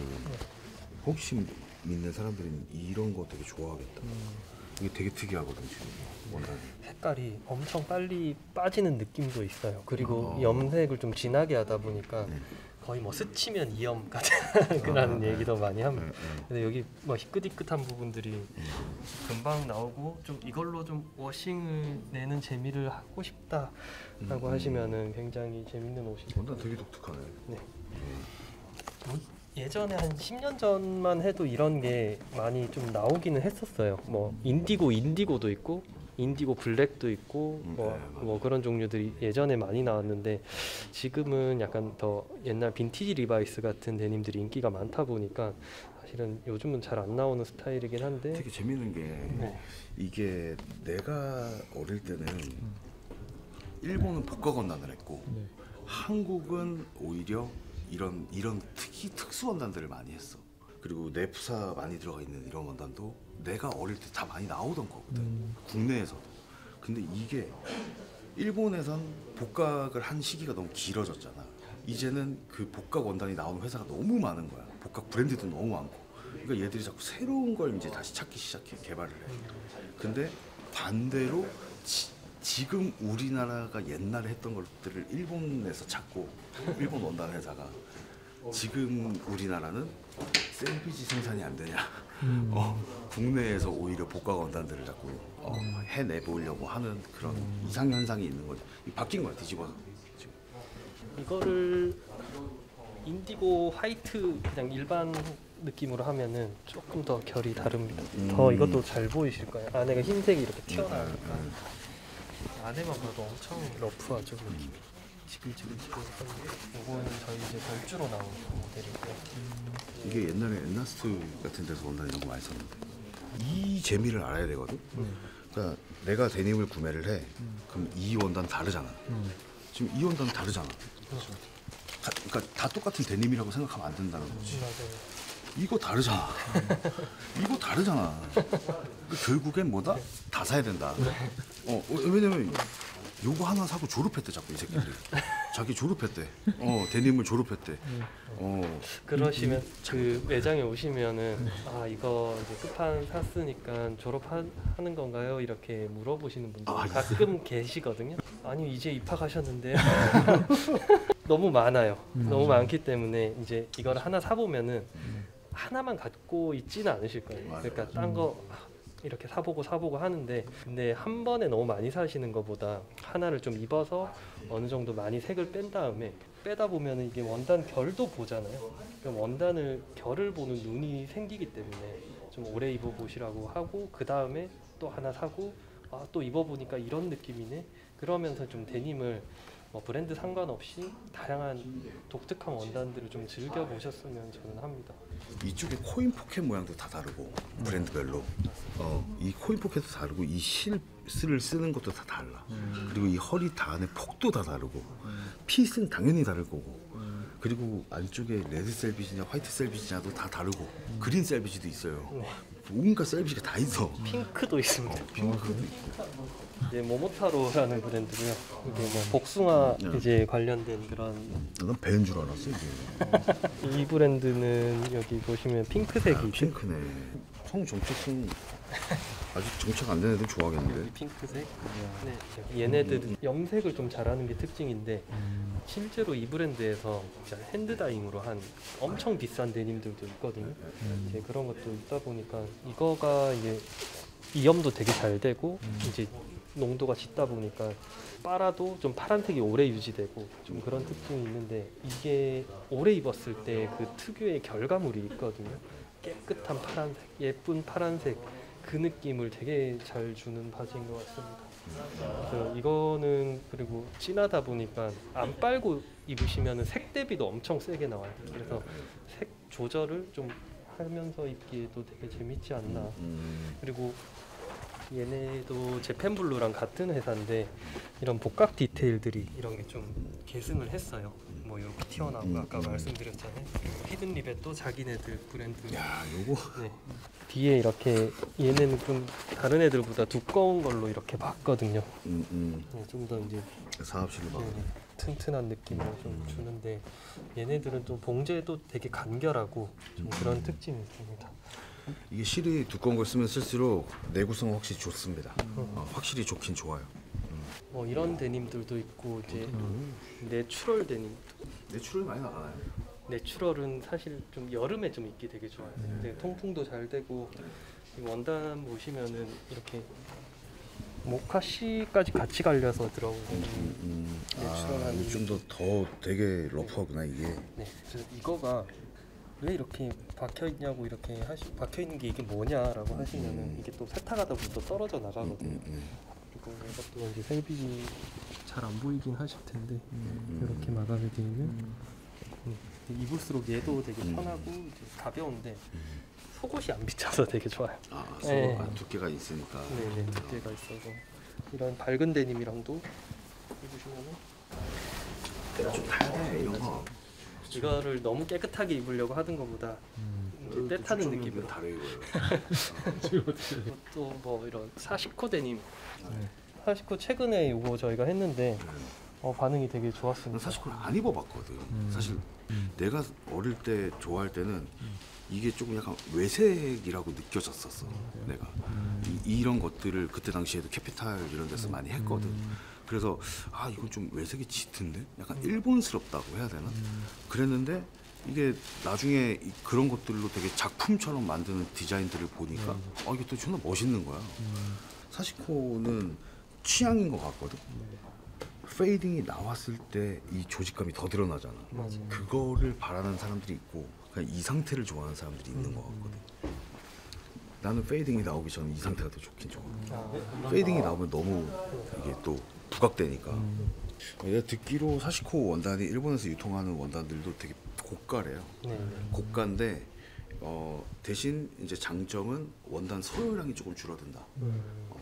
혹시 믿는 사람들은 이런 거 되게 좋아하겠다. 이게 되게 특이하거든 지금 원단이. 색깔이 엄청 빨리 빠지는 느낌도 있어요. 그리고 염색을 좀 진하게 하다 보니까 거의 뭐 스치면 이염까지 라는 얘기도 많이 합니다. 근데 여기 뭐 희끗희끗한 부분들이 금방 나오고, 좀 이걸로 좀 워싱을 내는 재미를 하고 싶다라고 하시면은 굉장히 재밌는 옷이. 원단 되게 독특하네. 네. 예전에 한 10년 전만 해도 이런 게 많이 좀 나오기는 했었어요. 뭐 인디고도 있고 인디고 블랙도 있고 뭐 그런 종류들이 예전에 많이 나왔는데, 지금은 약간 더 옛날 빈티지 리바이스 같은 데님들이 인기가 많다 보니까 사실은 요즘은 잘 안 나오는 스타일이긴 한데. 되게 재밌는 게 이게 내가 어릴 때는 일본은 복각 원단을 했고 한국은 오히려 이런 특수 원단들을 많이 했어. 그리고 네프사 많이 들어가 있는 이런 원단도 내가 어릴 때 다 많이 나오던 거거든, 국내에서도. 근데 이게 일본에선 복각을 한 시기가 너무 길어졌잖아. 이제는 그 복각 원단이 나오는 회사가 너무 많은 거야. 복각 브랜드도 너무 많고. 그러니까 얘들이 자꾸 새로운 걸 이제 다시 찾기 시작해, 개발을 해. 근데 반대로 지금 우리나라가 옛날에 했던 것들을 일본에서 찾고, 일본 원단 회사가 지금 우리나라는 셀비지 생산이 안 되냐, 국내에서 오히려 복각 원단들을 자꾸 해내보려고 하는 그런 이상현상이 있는 거죠. 바뀐 거야, 뒤집어서. 지금. 이거를 인디고 화이트 그냥 일반 느낌으로 하면은 조금 더 결이 다릅니다. 더 이것도 잘 보이실 거예요. 안에가 흰색이 이렇게 튀어나오니까. 안에만 봐도 엄청 러프하죠, 느낌이. 지글지글지글한데, 요거는 저희 이제 별주로 나온 모델이고요. 이게 옛날에 엔나스트 같은 데서 원단 이런 거 많이 썼는데, 이 재미를 알아야 되거든. 그러니까 내가 데님을 구매를 해. 그럼 이 원단 다르잖아. 지금 이 원단 다르잖아. 그러니까 다 똑같은 데님이라고 생각하면 안 된다는 거지. 맞아요. 이거 다르잖아. 이거 다르잖아. 결국엔 뭐다? 다 사야 된다. 왜냐면 요거 하나 사고 졸업했대 자꾸 이 새끼들이. 자기 졸업했대. 데님을 졸업했대. 그러시면 그 매장에 오시면은 아 이거 이제 끝판 샀으니까 졸업하는 건가요? 이렇게 물어보시는 분들 가끔 계시거든요. 아니 이제 입학하셨는데요. 너무 많아요. 너무 많기 때문에 이제 이걸 하나 사보면은 하나만 갖고 있지는 않으실 거예요. 그러니까 딴 거 이렇게 사보고 하는데 근데 한 번에 너무 많이 사시는 것보다 하나를 좀 입어서 어느 정도 많이 색을 뺀 다음에 빼다 보면 이게 원단 결도 보잖아요. 그럼 원단을 결을 보는 눈이 생기기 때문에 좀 오래 입어보시라고 하고 그 다음에 또 하나 사고 아, 또 입어보니까 이런 느낌이네. 그러면서 좀 데님을 뭐 브랜드 상관없이 다양한 독특한 원단들을 좀 즐겨보셨으면 저는 합니다. 이쪽에 코인 포켓 모양도 다 다르고 브랜드별로 이 코인 포켓도 다르고 이 실을 쓰는 것도 다 달라. 그리고 이 허리 다 안에 폭도 다 다르고 핏은 당연히 다를 거고 그리고 안쪽에 레드 셀비지냐 화이트 셀비지냐도 다 다르고 그린 셀비지도 있어요. 온갖 셀비지가 다 있어. 핑크도 있습니다. 핑크도 있고. 이제 모모타로라는 브랜드고요. 이게 뭐 복숭아 이제 관련된 그런 난 배인 줄 알았어 이게. 이 브랜드는 여기 보시면 핑크색이 핑크네. 성 정체성 아직 정착 안 된 애들 좋아하겠는데. 핑크색. 네, 얘네들은 염색을 좀 잘하는 게 특징인데 실제로 이 브랜드에서 진짜 핸드다잉으로 한 엄청 비싼 데님들도 있거든요. 이제 그런 것도 있다 보니까 이거가 이게 이염도 되게 잘 되고 이제 농도가 짙다 보니까 빨아도 좀 파란색이 오래 유지되고 좀 그런 특징이 있는데 이게 오래 입었을 때 그 특유의 결과물이 있거든요. 깨끗한 파란색, 예쁜 파란색 그 느낌을 되게 잘 주는 바지인 것 같습니다. 그래서 이거는 그리고 진하다 보니까 안 빨고 입으시면 색 대비도 엄청 세게 나와요. 그래서 색 조절을 좀 하면서 입기에도 되게 재밌지 않나. 그리고 얘네도 제펜블루랑 같은 회사인데 이런 복각 디테일들이 이런 게 좀 계승을 했어요. 뭐 이렇게 튀어나오고 아까 말씀드렸잖아요. 히든 립에도 자기네들 브랜드. 야 요거. 네. 뒤에 이렇게 얘네는 좀 다른 애들보다 두꺼운 걸로 이렇게 봤거든요. 네, 좀 더 이제 상압실로 막. 튼튼한 느낌을 좀 주는데 얘네들은 좀 봉제도 되게 간결하고 좀 그런 특징이 있습니다. 이게 실이 두꺼운 걸 쓰면 쓸수록 내구성은 확실히 좋습니다. 확실히 좋긴 좋아요. 뭐 이런 데님들도 있고 이제 내추럴 데님. 내추럴 많이 나가나요? 내추럴은 사실 좀 여름에 좀 입기 되게 좋아요. 근데 통풍도 잘 되고 이 원단 보시면은 이렇게 모카시까지 같이 갈려서 들어온 내추럴한. 이게 좀 더 되게 러프하구나 이게. 네, 그래서 이거가 왜 이렇게 박혀 있냐고 이렇게 박혀 있는 게 이게 뭐냐라고 하시면은 이게 또 세탁하다 보면 또 떨어져 나가거든요. 그리고 이것도 이제 셀비지 잘 안 보이긴 하실 텐데 이렇게 마감이 되어 있는. 입을수록 얘도 되게 편하고 이제 가벼운데 속옷이 안 비쳐서 되게 좋아요. 네. 두께가 있으니까. 네네, 두께가 있어서 이런 밝은 데님이랑도 입으시면은 때가 좀 타야 돼 이런 거. 이거를 너무 깨끗하게 입으려고 하던 것보다 때 타는 느낌으로 다르게 보여요. 또 뭐 이런 사시코 데님. 사시코 최근에 이거 저희가 했는데 반응이 되게 좋았습니다. 사실 그걸 안 입어봤거든. 사실 내가 어릴 때 좋아할 때는 이게 조금 약간 외색이라고 느껴졌었어. 내가 이런 것들을 그때 당시에도 캐피탈 이런 데서 많이 했거든. 그래서 이건 좀 외색이 짙은데 약간 일본스럽다고 해야 되나? 그랬는데 이게 나중에 그런 것들로 되게 작품처럼 만드는 디자인들을 보니까 이게 또 존나 멋있는 거야. 사시코는 취향인 것 같거든. 페이딩이 나왔을 때 이 조직감이 더 드러나잖아. 그거를 바라는 사람들이 있고 그냥 이 상태를 좋아하는 사람들이 있는 것 같거든. 나는 페이딩이 나오기 전에 이 상태가 더 좋긴 좋아. 페이딩이 나오면 너무 이게 또 부각되니까. 내가 듣기로 사시코 원단이 일본에서 유통하는 원단들도 되게 고가래요. 고가인데 대신 이제 장점은 원단 소요량이 조금 줄어든다.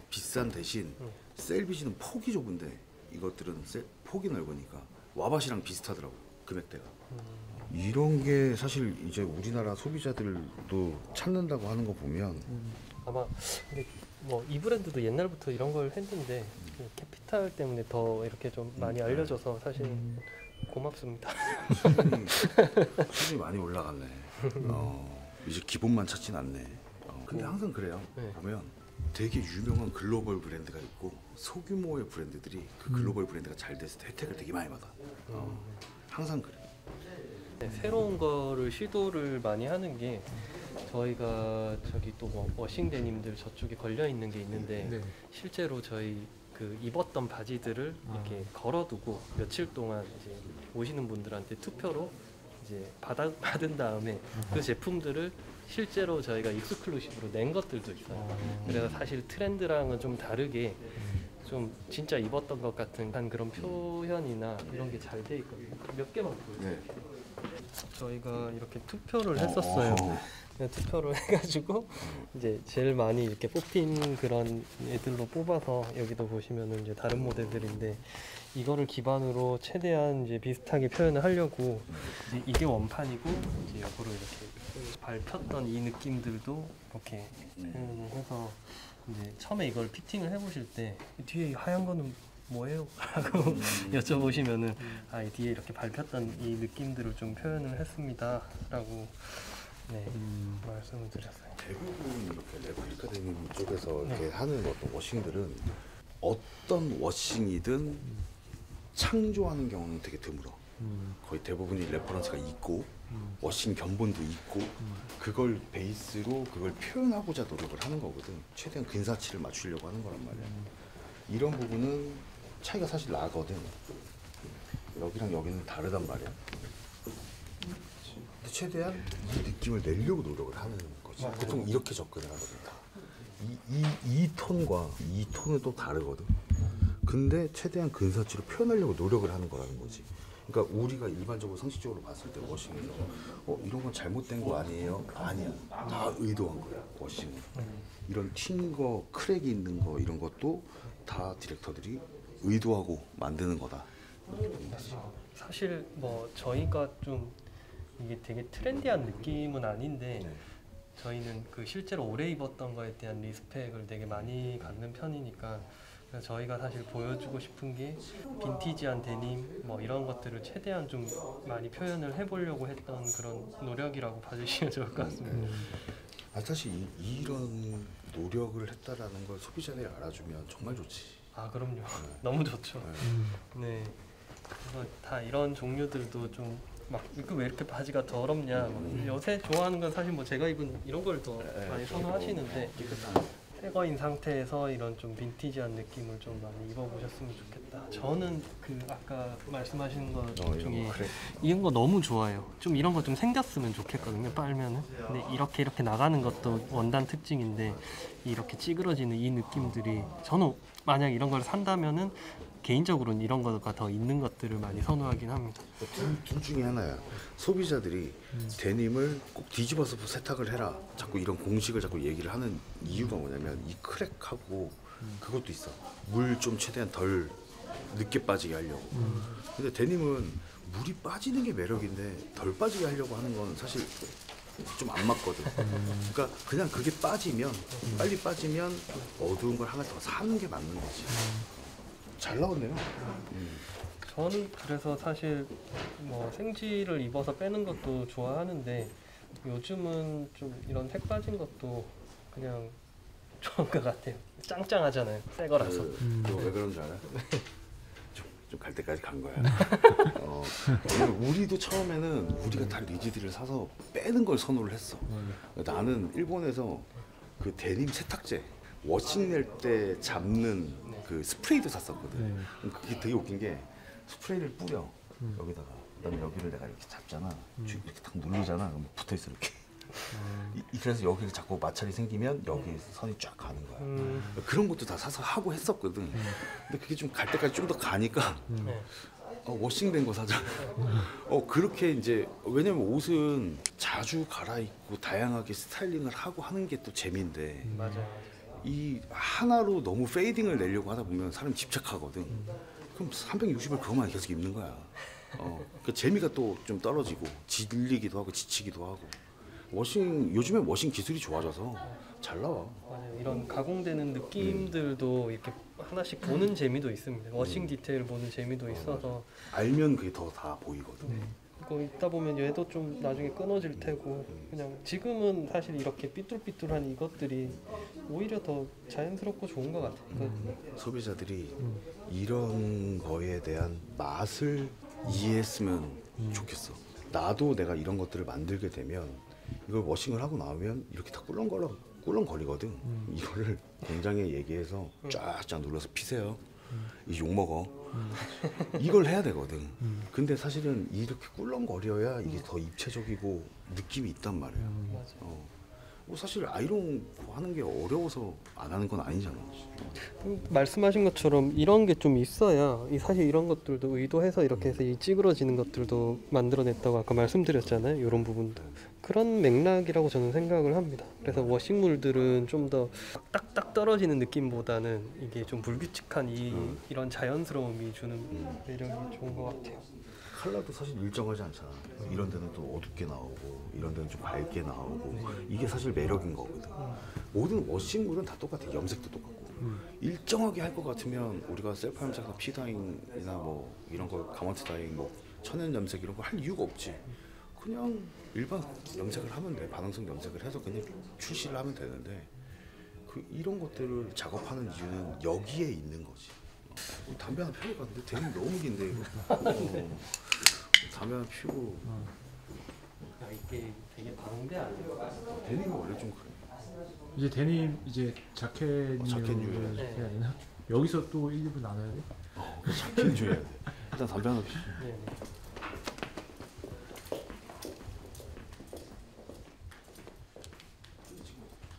비싼 대신 셀비지는 폭이 좁은데 이것들은 폭이 넓으니까 와바시랑 비슷하더라고 금액대가. 이런 게 사실 이제 우리나라 소비자들도 찾는다고 하는 거 보면 아마 근데 뭐 이 브랜드도 옛날부터 이런 걸 했는데 그 캐피탈 때문에 더 이렇게 좀 많이 알려져서 사실 고맙습니다. 수준이 많이 올라갔네. 이제 기본만 찾진 않네. 근데 항상 그래요. 네. 보면 되게 유명한 글로벌 브랜드가 있고 소규모의 브랜드들이 그 글로벌 브랜드가 잘 됐을 때 혜택을 되게 많이 받아. 항상 그래. 네, 새로운 거를 시도를 많이 하는 게 저희가 저기 또 뭐 워싱 데님들 저쪽에 걸려 있는 게 있는데 네. 실제로 저희 그 입었던 바지들을 이렇게 걸어두고 며칠 동안 이제 오시는 분들한테 투표로 이제 받은 다음에 그 제품들을 실제로 저희가 익스클루시브로 낸 것들도 있어요. 그래서 사실 트렌드랑은 좀 다르게 좀 진짜 입었던 것 같은 한 그런 표현이나 이런 게 잘 돼 있거든요. 몇 개만 보여요. 네. 저희가 이렇게 투표를 했었어요. 투표를 해가지고 이제 제일 많이 이렇게 뽑힌 그런 애들로 뽑아서 여기도 보시면은 이제 다른 모델들인데 이거를 기반으로 최대한 이제 비슷하게 표현을 하려고 이제 이게 원판이고 이제 옆으로 이렇게 밟혔던 이 느낌들도 이렇게 표현을 해서 이제 처음에 이걸 피팅을 해보실 때 뒤에 이 하얀 거는 뭐예요? 라고 여쭤보시면은 아, 이 뒤에 이렇게 밟혔던 이 느낌들을 좀 표현을 했습니다 라고 네, 말씀을 드렸어요. 대부분 이렇게 레플리카 데님 쪽에서 이렇게 하는 어떤 워싱들은 어떤 워싱이든 창조하는 경우는 되게 드물어. 거의 대부분이 레퍼런스가 있고 워싱 견본도 있고 그걸 베이스로 그걸 표현하고자 노력을 하는 거거든. 최대한 근사치를 맞추려고 하는 거란 말이야. 이런 부분은 차이가 사실 나거든. 여기랑 여기는 다르단 말이야. 근데 최대한 이 느낌을 내려고 노력을 하는 거지. 보통 이렇게 접근을 하거든. 다. 이 톤과 이 톤은 또 다르거든. 근데 최대한 근사치로 표현하려고 노력을 하는 거라는 거지. 그러니까 우리가 일반적으로 상식적으로 봤을 때 워싱에서 이런 건 잘못된 거 아니에요? 아니야. 다 의도한 거야, 워싱은. 이런 튄 거, 크랙이 있는 거 이런 것도 다 디렉터들이 의도하고 만드는 거다. 사실 뭐 저희가 좀 이게 되게 트렌디한 느낌은 아닌데 저희는 그 실제로 오래 입었던 거에 대한 리스펙을 되게 많이 갖는 편이니까 그래서 저희가 사실 보여주고 싶은 게 빈티지한 데님 뭐 이런 것들을 최대한 좀 많이 표현을 해보려고 했던 그런 노력이라고 봐주시면 좋을 것 같습니다. 사실 이런 노력을 했다라는 걸 소비자들이 알아주면 정말 좋지. 아 그럼요. 너무 좋죠. 네. 그래서 다 이런 종류들도 좀 막 왜 이렇게 바지가 더럽냐. 요새 좋아하는 건 사실 뭐 제가 입은 이런 걸 더 많이 선호하시는데 새 거인 상태에서 이런 좀 빈티지한 느낌을 좀 많이 입어보셨으면 좋겠다. 저는 그 아까 말씀하신 것 중에 이런 거 너무 좋아요. 좀 이런 거 좀 생겼으면 좋겠거든요. 빨면은. 근데 이렇게 나가는 것도 원단 특징인데 이렇게 찌그러지는 이 느낌들이 저는 만약 이런 걸 산다면은 개인적으로는 이런 거가 더 있는 것들을 많이 선호하긴 합니다. 둘 중에 하나야. 소비자들이 데님을 꼭 뒤집어서 세탁을 해라. 자꾸 이런 공식을 자꾸 얘기를 하는 이유가 뭐냐면 이 크랙하고 그것도 있어. 물 좀 최대한 덜 늦게 빠지게 하려고. 근데 데님은 물이 빠지는 게 매력인데 덜 빠지게 하려고 하는 건 사실 좀 안 맞거든. 그러니까 그냥 그게 빠지면 빨리 빠지면 어두운 걸 하나 더 사는 게 맞는 거지. 잘 나왔네요. 저는 그래서 사실 뭐 생지를 입어서 빼는 것도 좋아하는데 요즘은 좀 이런 색 빠진 것도 그냥 좋은 것 같아요. 짱짱하잖아요. 새 거라서. 왜 그런 줄 알아? 좀 갈 때까지 간 거야. 우리도 처음에는 우리가 다 리지드를 사서 빼는 걸 선호를 했어. 나는 일본에서 그 데님 세탁제 워싱 낼 때 잡는 그 스프레이도 샀었거든. 그게 되게 웃긴 게 스프레이를 뿌려 여기다가 그다음에 여기를 내가 이렇게 잡잖아. 이렇게 딱 누르잖아. 그럼 붙어 있어 이렇게. 그래서 여기를 자꾸 마찰이 생기면 여기 선이 쫙 가는 거야. 그런 것도 다 사서 하고 했었거든. 근데 그게 좀 갈 때까지 좀 더 가니까 워싱된 거 사자. 그렇게 이제 왜냐면 옷은 자주 갈아입고 다양하게 스타일링을 하고 하는 게 또 재미인데 맞아요. 이 하나로 너무 페이딩을 내려고 하다 보면 사람이 집착하거든. 그럼 360을 그것만 계속 입는 거야. 그 재미가 또 좀 떨어지고 질리기도 하고 지치기도 하고. 요즘에 워싱 기술이 좋아져서 잘 나와. 맞아요. 이런 가공되는 느낌들도 이렇게 하나씩 보는 재미도 있습니다. 워싱 디테일 보는 재미도 있어서 알면 그게 더 다 보이거든. 그거 있다 보면 얘도 좀 나중에 끊어질 테고 그냥 지금은 사실 이렇게 삐뚤삐뚤한 이것들이 오히려 더 자연스럽고 좋은 것 같아요. 소비자들이 이런 거에 대한 맛을 이해했으면 좋겠어. 나도 내가 이런 것들을 만들게 되면 이걸 워싱을 하고 나오면 이렇게 다 꿀렁거리거든. 이거를 공장에 얘기해서 쫙쫙 눌러서 피세요. 이 욕먹어. 이걸 해야 되거든. 근데 사실은 이렇게 꿀렁거려야 이게 더 입체적이고 느낌이 있단 말이야. 맞아. 뭐 사실 아이롱 하는 게 어려워서 안 하는 건 아니잖아. 말씀하신 것처럼 이런 게 좀 있어야 사실 이런 것들도 의도해서 이렇게 해서 이 찌그러지는 것들도 만들어냈다고 아까 말씀드렸잖아요. 이런 부분도 그런 맥락이라고 저는 생각을 합니다. 그래서 워싱물들은 좀 더 딱딱 떨어지는 느낌보다는 이게 좀 불규칙한 이런 자연스러움이 주는 매력이 좋은 것 같아요. 컬러도 사실 일정하지 않잖아. 이런 데는 또 어둡게 나오고 이런 데는 좀 밝게 나오고 이게 사실 매력인 거거든. 모든 워싱물은 다 똑같아. 염색도 똑같고 일정하게 할 것 같으면 우리가 셀프 염색이나 피다잉이나 뭐 이런 거 가먼트 다잉 뭐 천연 염색 이런 거 할 이유가 없지. 그냥 일반 염색을 하면 돼. 반응성 염색을 해서 그냥 출시를 하면 되는데 이런 것들을 작업하는 이유는 여기에 있는 거지. 담배 하나 피우고 갔는데 데님 너무 긴데 이거. 담배 하나 피우고 이게 되게 방대 아니에요? 데님은 원래 좀 그래. 이제 데님 이제 자켓 자켓류. 해야 되나? 여기서 또 1, 2부 나눠야 돼? 자켓 줘야 돼. 일단 담배 하나 피우. 네.